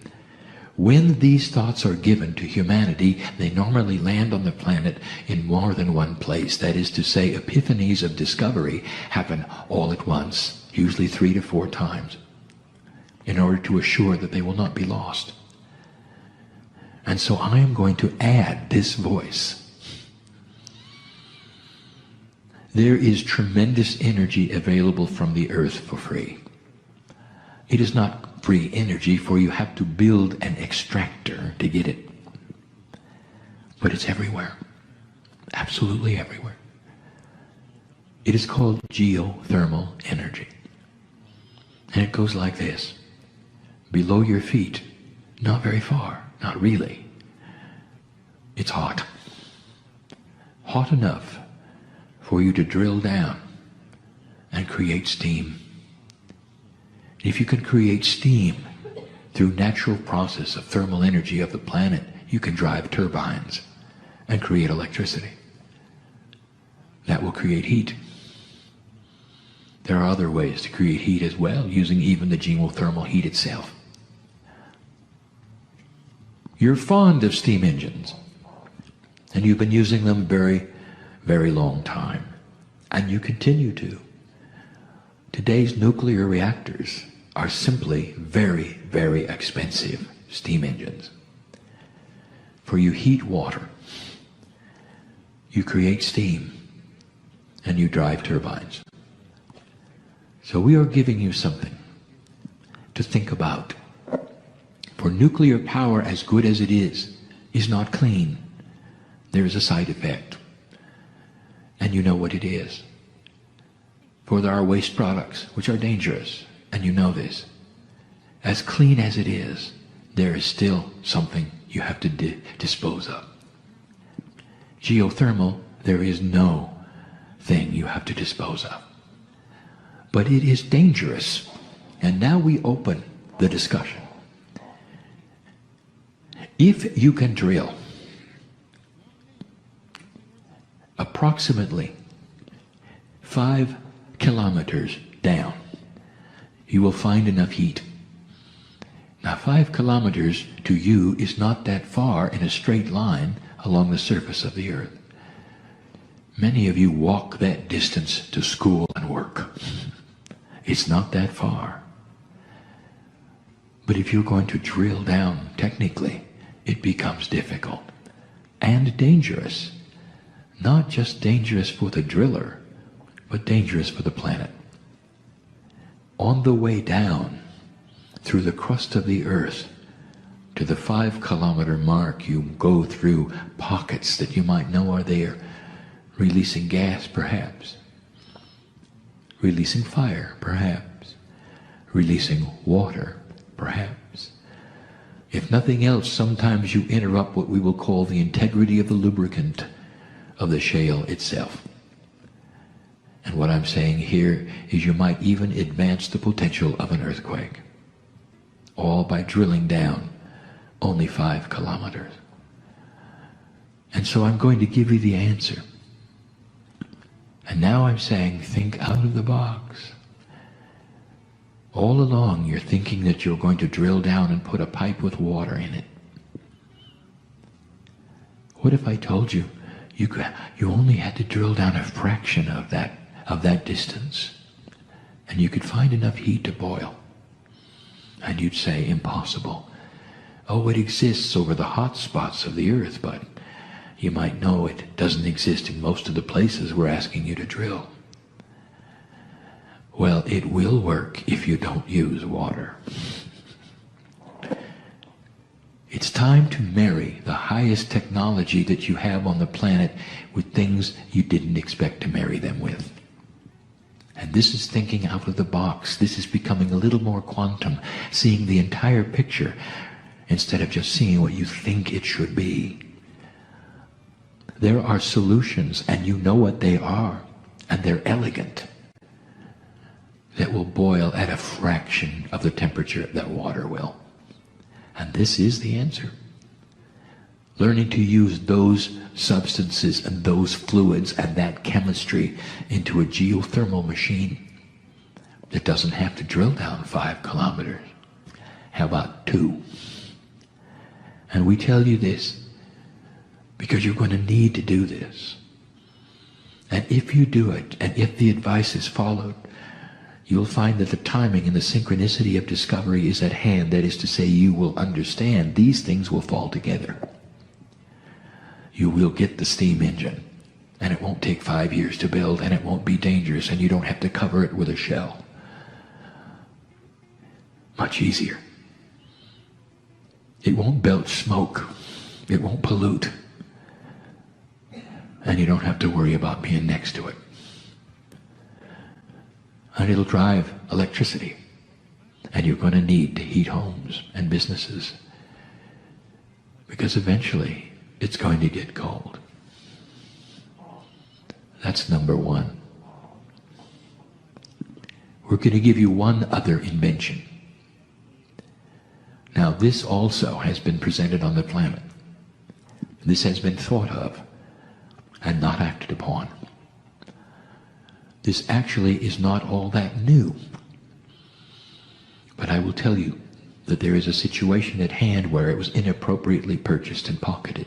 When these thoughts are given to humanity, they normally land on the planet in more than one place. That is to say, epiphanies of discovery happen all at once, usually 3 to 4 times, in order to assure that they will not be lost. And so I am going to add this voice. There is tremendous energy available from the earth for free. It is not free energy, for you have to build an extractor to get it. But it's everywhere. Absolutely everywhere. It is called geothermal energy. And it goes like this. Below your feet, not very far, not really. It's hot. Hot enough for you to drill down and create steam. If you can create steam through natural process of thermal energy of the planet, you can drive turbines and create electricity. That will create heat. There are other ways to create heat as well, using even the geothermal heat itself. You're fond of steam engines, and you've been using them a very, very long time, and you continue to. Today's nuclear reactors are simply very, very expensive steam engines. For you heat water, you create steam, and you drive turbines. So we are giving you something to think about. For nuclear power, as good as it is not clean. There is a side effect. And you know what it is. For there are waste products which are dangerous, and you know this. As clean as it is, there is still something you have to dispose of. Geothermal, there is no thing you have to dispose of. But it is dangerous. And now we open the discussion. If you can drill approximately 5 kilometers down, you will find enough heat. Now 5 kilometers to you is not that far in a straight line along the surface of the earth. Many of you walk that distance to school and work. It's not that far. But if you're going to drill down technically, it becomes difficult and dangerous. Not just dangerous for the driller, but dangerous for the planet. On the way down, through the crust of the earth, to the 5 kilometer mark, you go through pockets that you might know are there, releasing gas perhaps, releasing fire perhaps, releasing water perhaps. If nothing else, sometimes you interrupt what we will call the integrity of the lubricant of the shale itself. And what I'm saying here is you might even advance the potential of an earthquake, all by drilling down only 5 kilometers. And so I'm going to give you the answer. And now I'm saying, think out of the box. All along you're thinking that you're going to drill down and put a pipe with water in it. What if I told you you only had to drill down a fraction of that distance, and you could find enough heat to boil? And you'd say, impossible. Oh, it exists over the hot spots of the earth, but you might know it doesn't exist in most of the places we're asking you to drill. Well, it will work if you don't use water. It's time to marry the highest technology that you have on the planet with things you didn't expect to marry them with. And this is thinking out of the box. This is becoming a little more quantum, seeing the entire picture instead of just seeing what you think it should be. There are solutions, and you know what they are, and they're elegant, that will boil at a fraction of the temperature that water will. And this is the answer. Learning to use those substances and those fluids and that chemistry into a geothermal machine that doesn't have to drill down 5 kilometers. How about 2? And we tell you this because you're going to need to do this. And if you do it, and if the advice is followed, you'll find that the timing and the synchronicity of discovery is at hand. That is to say, you will understand these things will fall together. You will get the steam engine, and it won't take 5 years to build, and it won't be dangerous, and you don't have to cover it with a shell. Much easier. It won't belch smoke. It won't pollute. And you don't have to worry about being next to it. And it'll drive electricity. And you're going to need to heat homes and businesses, because eventually it's going to get cold. That's number 1. We're going to give you one other invention. Now, this also has been presented on the planet. This has been thought of and not acted upon. This actually is not all that new. But I will tell you that there is a situation at hand where it was inappropriately purchased and pocketed.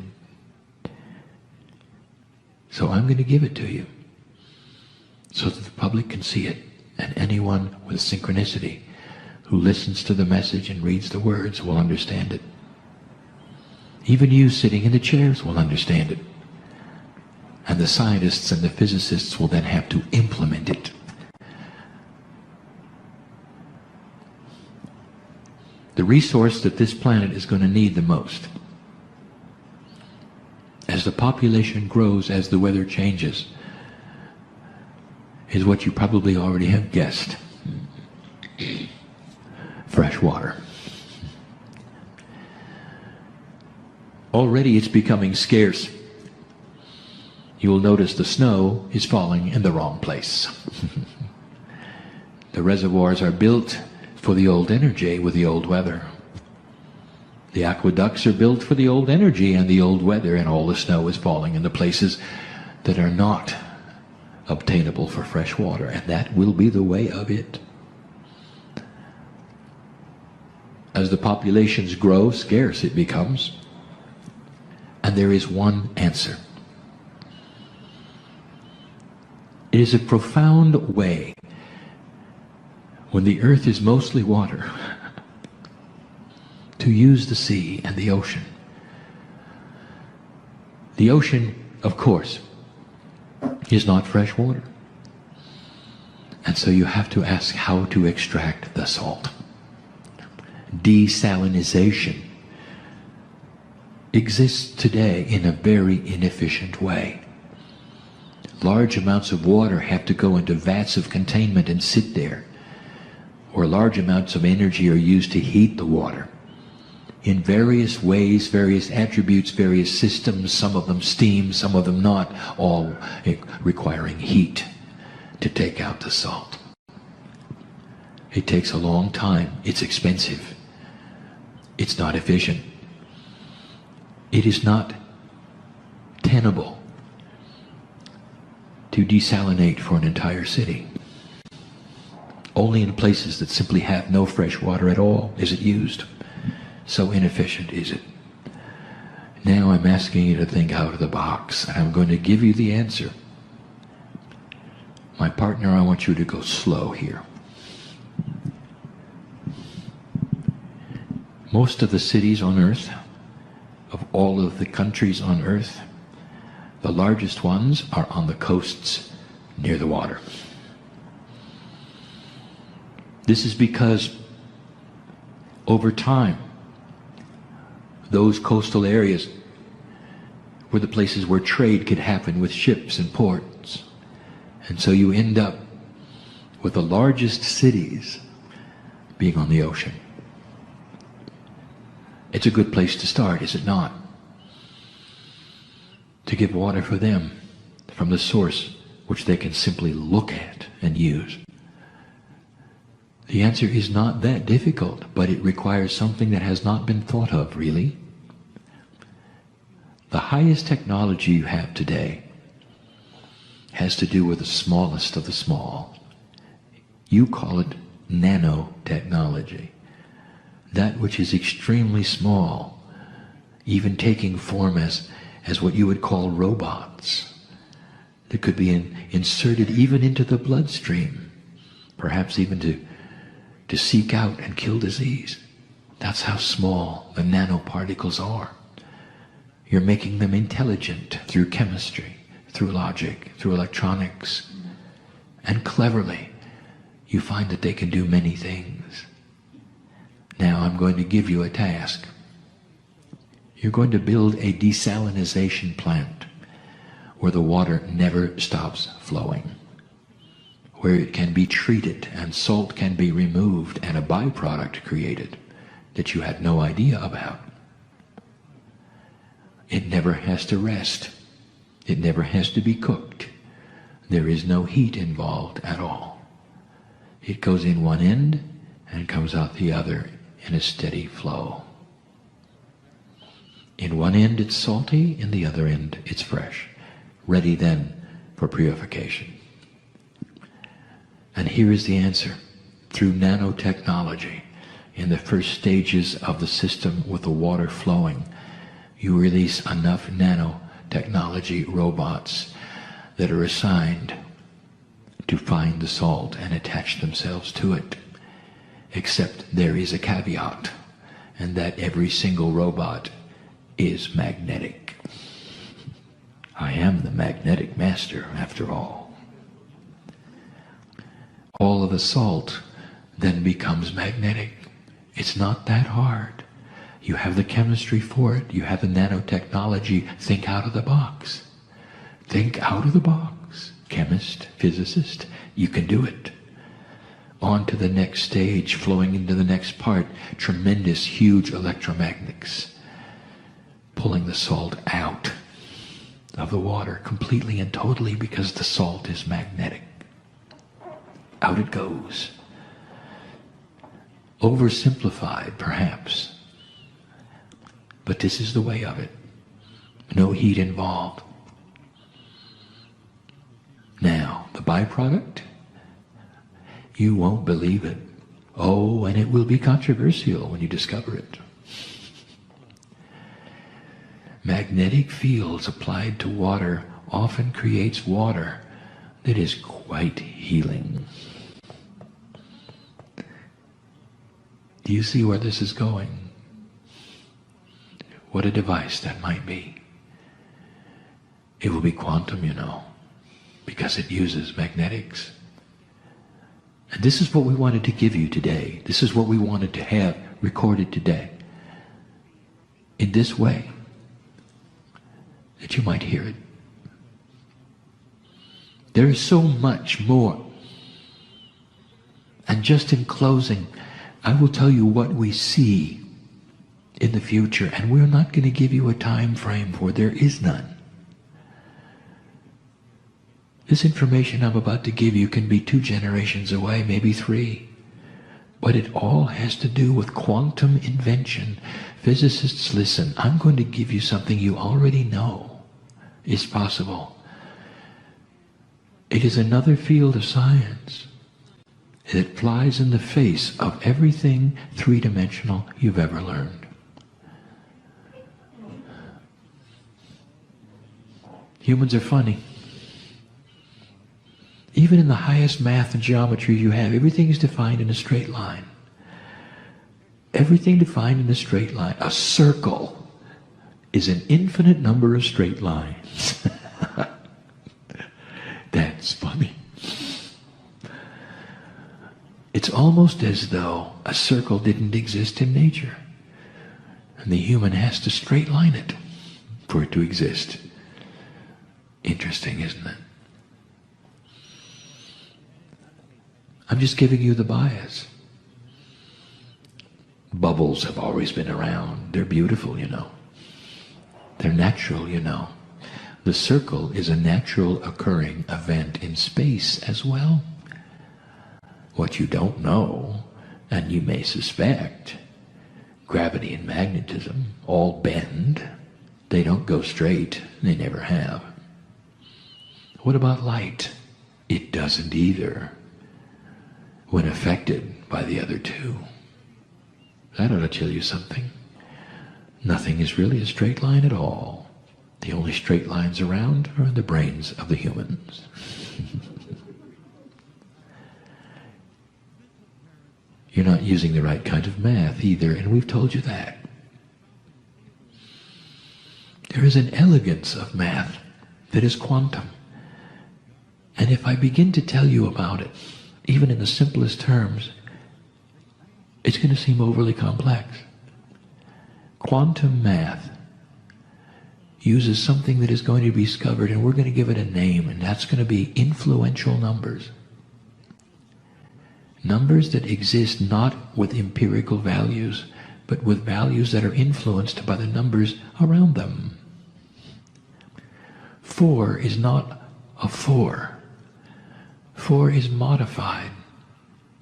So I'm going to give it to you so that the public can see it, and anyone with synchronicity who listens to the message and reads the words will understand it. Even you sitting in the chairs will understand it. And the scientists and the physicists will then have to implement it. The resource that this planet is going to need the most, as the population grows, as the weather changes, is what you probably already have guessed. Fresh water. Already it's becoming scarce. You will notice the snow is falling in the wrong place. The reservoirs are built for the old energy with the old weather. The aqueducts are built for the old energy and the old weather, and all the snow is falling in the places that are not obtainable for fresh water, and that will be the way of it. As the populations grow, scarce it becomes, and there is one answer. It is a profound way, when the earth is mostly water, to use the sea and the ocean. The ocean, of course, is not fresh water. And so you have to ask how to extract the salt. Desalinization exists today in a very inefficient way. Large amounts of water have to go into vats of containment and sit there, or large amounts of energy are used to heat the water. In various ways, various attributes, various systems, some of them steam, some of them not, all requiring heat to take out the salt. It takes a long time. It's expensive. It's not efficient. It is not tenable to desalinate for an entire city. Only in places that simply have no fresh water at all is it used. So inefficient is it. Now I'm asking you to think out of the box, and I'm going to give you the answer. My partner, I want you to go slow here. Most of the cities on earth, of all of the countries on earth, the largest ones are on the coasts near the water. This is because over time, those coastal areas were the places where trade could happen with ships and ports. And so you end up with the largest cities being on the ocean. It's a good place to start, is it not? To give water for them from the source which they can simply look at and use. The answer is not that difficult, but it requires something that has not been thought of, really. The highest technology you have today has to do with the smallest of the small. You call it nanotechnology. That which is extremely small, even taking form as what you would call robots, that could be inserted even into the bloodstream, perhaps even to seek out and kill disease. That's how small the nanoparticles are. You're making them intelligent through chemistry, through logic, through electronics. And cleverly, you find that they can do many things. Now I'm going to give you a task. You're going to build a desalinization plant where the water never stops flowing, where it can be treated and salt can be removed and a byproduct created that you had no idea about. It never has to rest. It never has to be cooked. There is no heat involved at all. It goes in one end and comes out the other in a steady flow. In one end it's salty, in the other end it's fresh, ready then for purification. And here is the answer. Through nanotechnology, in the first stages of the system with the water flowing, you release enough nanotechnology robots that are assigned to find the salt and attach themselves to it. Except there is a caveat, and that every single robot is magnetic. I am the magnetic master, after all. All of the salt then becomes magnetic. It's not that hard. You have the chemistry for it. You have the nanotechnology. Think out of the box. Think out of the box. Chemist, physicist, you can do it. On to the next stage, flowing into the next part. Tremendous, huge electromagnets pulling the salt out of the water completely and totally because the salt is magnetic. Out it goes. Oversimplified, perhaps. But this is the way of it. No heat involved. byproduct? You won't believe it. Oh, and it will be controversial when you discover it. Magnetic fields applied to water often creates water that is quite healing. Do you see where this is going? What a device that might be. It will be quantum, you know, because it uses magnetics. And this is what we wanted to give you today. This is what we wanted to have recorded today. In this way, that you might hear it. There is so much more. And just in closing, I will tell you what we see in the future, and we're not going to give you a time frame, for there is none. This information I'm about to give you can be 2 generations away, maybe 3. But it all has to do with quantum invention. Physicists, listen, I'm going to give you something you already know is possible. It is another field of science that flies in the face of everything 3-dimensional you've ever learned. Humans are funny. Even in the highest math and geometry you have, everything is defined in a straight line. Everything defined in a straight line. A circle is an infinite number of straight lines. That's funny. It's almost as though a circle didn't exist in nature, and the human has to straight line it for it to exist. Interesting, isn't it? I'm just giving you the bias. Bubbles have always been around. They're beautiful, you know. They're natural, you know. The circle is a natural occurring event in space as well. What you don't know, and you may suspect, gravity and magnetism all bend. They don't go straight. They never have. What about light? It doesn't either, when affected by the other 2. That ought to tell you something. Nothing is really a straight line at all. The only straight lines around are in the brains of the humans. You're not using the right kind of math either, and we've told you that. There is an elegance of math that is quantum. And if I begin to tell you about it, even in the simplest terms, it's going to seem overly complex. Quantum math uses something that is going to be discovered, and we're going to give it a name, and that's going to be influential numbers. Numbers that exist not with empirical values, but with values that are influenced by the numbers around them. 4 is not a 4. 4 is modified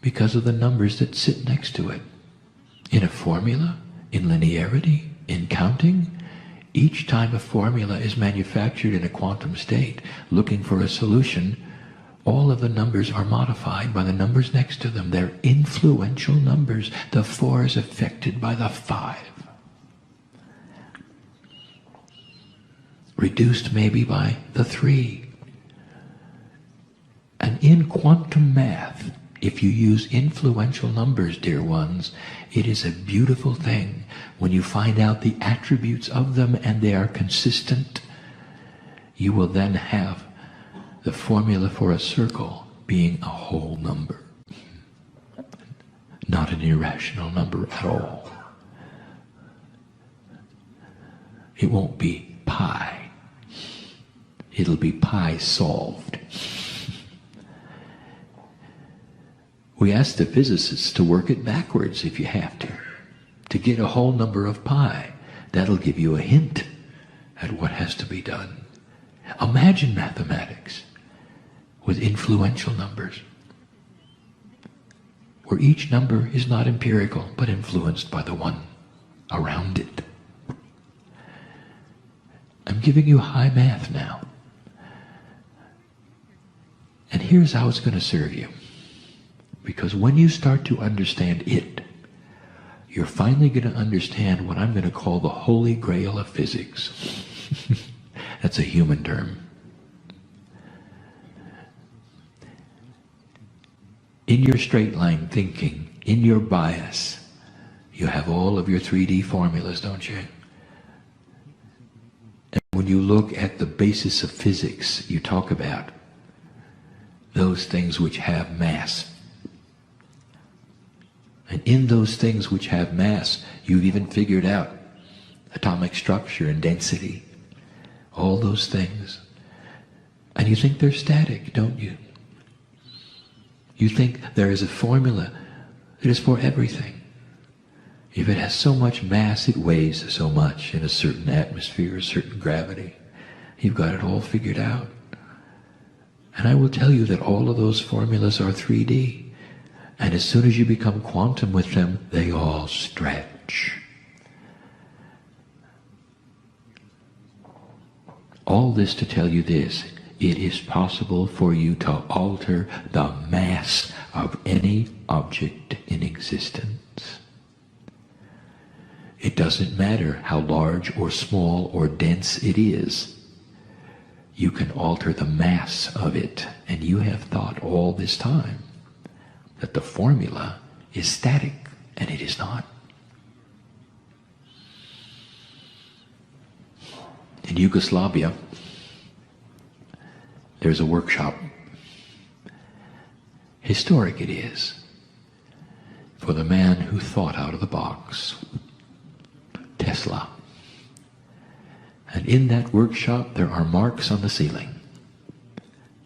because of the numbers that sit next to it. In a formula, in linearity, in counting, each time a formula is manufactured in a quantum state, looking for a solution, all of the numbers are modified by the numbers next to them. They're influential numbers. The 4 is affected by the 5. Reduced maybe by the 3. And in quantum math, if you use influential numbers, dear ones, it is a beautiful thing when you find out the attributes of them and they are consistent. You will then have the formula for a circle being a whole number, not an irrational number at all. It won't be pi. It'll be pi solved. We ask the physicists to work it backwards if you have to get a whole number of pi. That'll give you a hint at what has to be done. Imagine mathematics with influential numbers, where each number is not empirical, but influenced by the one around it. I'm giving you high math now. And here here's how it's going to serve you. Because when you start to understand it, you're finally going to understand what I'm going to call the holy grail of physics. That's a human term. In your straight line thinking, in your bias, you have all of your 3D formulas, don't you? And when you look at the basis of physics, you talk about those things which have mass. And in those things which have mass, you've even figured out atomic structure and density. All those things. And you think they're static, don't you? You think there is a formula that is for everything. If it has so much mass, it weighs so much in a certain atmosphere, a certain gravity. You've got it all figured out. And I will tell you that all of those formulas are 3D. And as soon as you become quantum with them, they all stretch. All this to tell you this: it is possible for you to alter the mass of any object in existence. It doesn't matter how large or small or dense it is. You can alter the mass of it, and you have thought all this time that the formula is static, and it is not. In Yugoslavia, there's a workshop. Historic it is, for the man who thought out of the box, Tesla. And in that workshop there are marks on the ceiling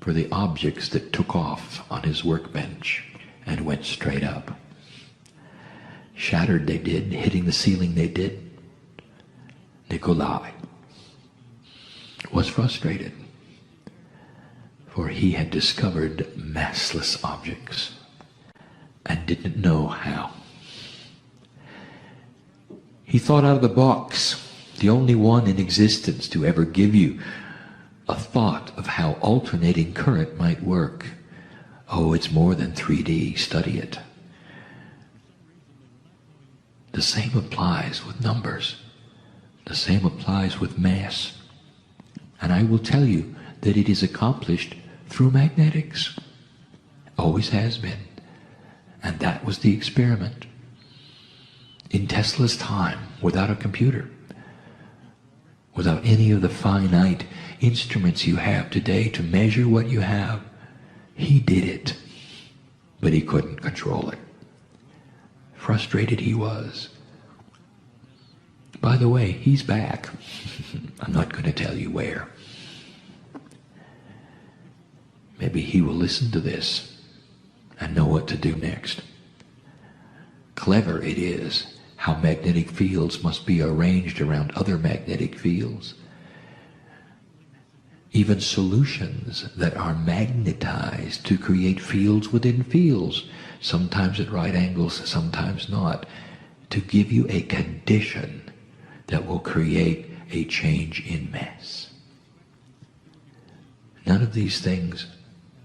for the objects that took off on his workbench and went straight up. Shattered they did, hitting the ceiling they did. Nikolai was frustrated, for he had discovered massless objects and didn't know how. He thought out of the box, the only one in existence to ever give you a thought of how alternating current might work. Oh, it's more than 3D, study it. The same applies with numbers. The same applies with mass. And I will tell you that it is accomplished through magnetics. Always has been. And that was the experiment. In Tesla's time, without a computer, without any of the finite instruments you have today to measure what you have, he did it, but he couldn't control it. Frustrated he was. By the way, he's back. I'm not going to tell you where. Maybe he will listen to this and know what to do next. Clever it is how magnetic fields must be arranged around other magnetic fields. Even solutions that are magnetized to create fields within fields, sometimes at right angles, sometimes not, to give you a condition that will create a change in mass. None of these things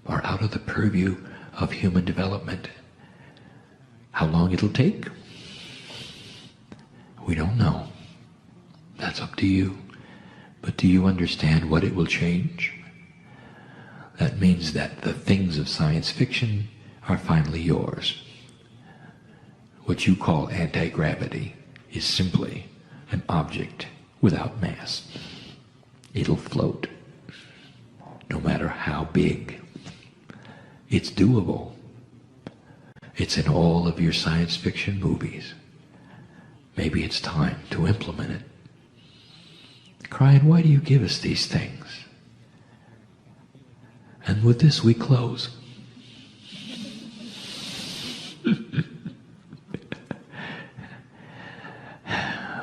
are out of the purview of human development. How long it'll take? We don't know. That's up to you. But do you understand what it will change? That means that the things of science fiction are finally yours. What you call anti-gravity is simply an object without mass. It'll float, no matter how big. It's doable. It's in all of your science fiction movies. Maybe it's time to implement it. Kryon, why do you give us these things? And with this we close.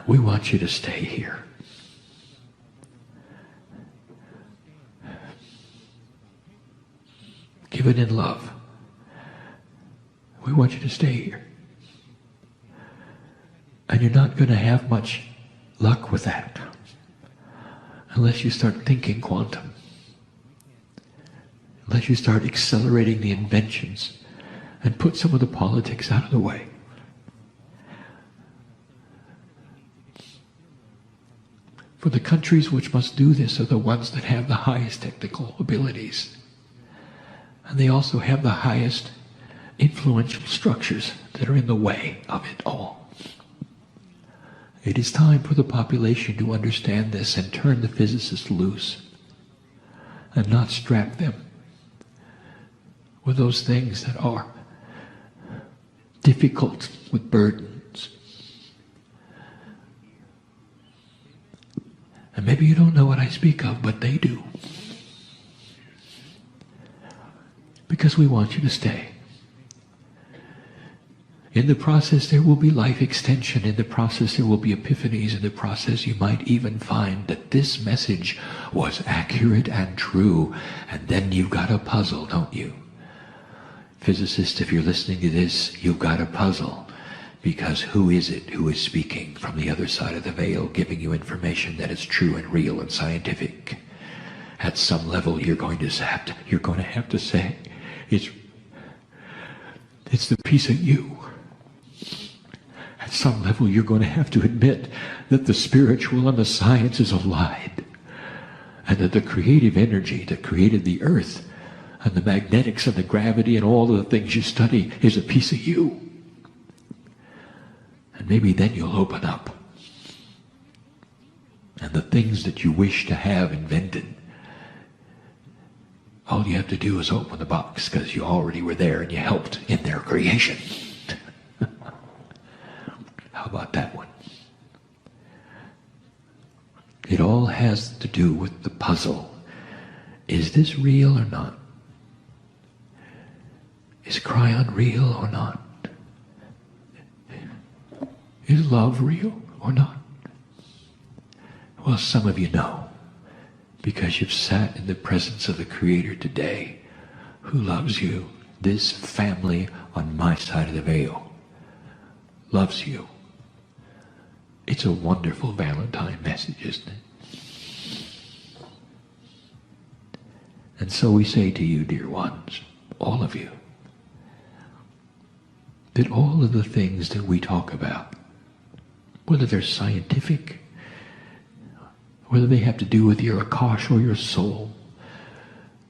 We want you to stay here. Give it in love. We want you to stay here. And you're not going to have much luck with that unless you start thinking quantum. unless you start accelerating the inventions and put some of the politics out of the way. For the countries which must do this are the ones that have the highest technical abilities. And they also have the highest influential structures that are in the way of it all. It is time for the population to understand this and turn the physicists loose and not strap them with those things that are difficult with burdens. And maybe you don't know what I speak of, but they do. Because we want you to stay. In the process, there will be life extension. In the process, there will be epiphanies. In the process, you might even find that this message was accurate and true. And then you've got a puzzle, don't you? Physicists, if you're listening to this, you've got a puzzle. Because who is it who is speaking from the other side of the veil, giving you information that is true and real and scientific? At some level, you're going to have to say, it's the piece of you. At some level, you're going to have to admit that the spiritual and the sciences allied, and that the creative energy that created the earth and the magnetics and the gravity and all of the things you study is a piece of you. And maybe then you'll open up. And the things that you wish to have invented, all you have to do is open the box, because you already were there and you helped in their creation. How about that one? It all has to do with the puzzle. Is this real or not? Is Kryon real or not? Is love real or not? Well, some of you know, because you've sat in the presence of the Creator today, who loves you. This family on my side of the veil loves you. It's a wonderful Valentine message, isn't it? And so we say to you, dear ones, all of you, that all of the things that we talk about, whether they're scientific, whether they have to do with your Akash or your soul,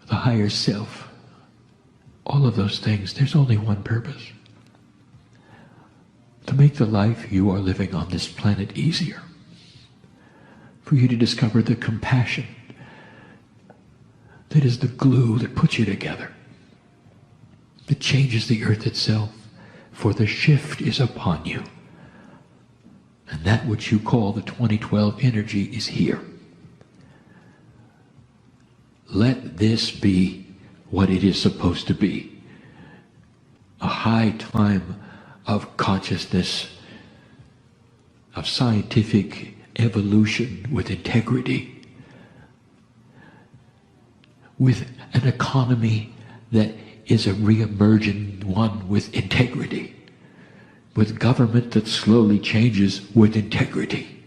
the higher self, all of those things, there's only one purpose. To make the life you are living on this planet easier. For you to discover the compassion that is the glue that puts you together. That changes the earth itself. For the shift is upon you. And that which you call the 2012 energy is here. Let this be what it is supposed to be. A high time of consciousness, of scientific evolution with integrity, with an economy that is a re-emergent one with integrity, with government that slowly changes with integrity.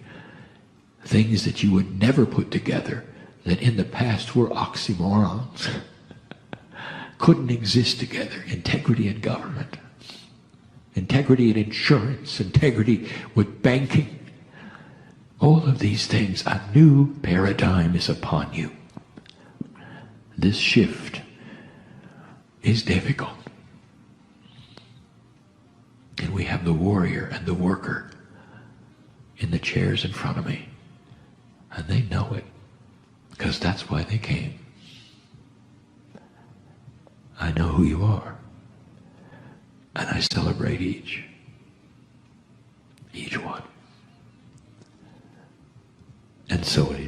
Things that you would never put together, that in the past were oxymorons, couldn't exist together. Integrity and government, integrity and insurance, integrity with banking. All of these things, a new paradigm is upon you. This shift is difficult. And we have the warrior and the worker in the chairs in front of me. And they know it, because that's why they came. I know who you are. And I celebrate each one. And so it is.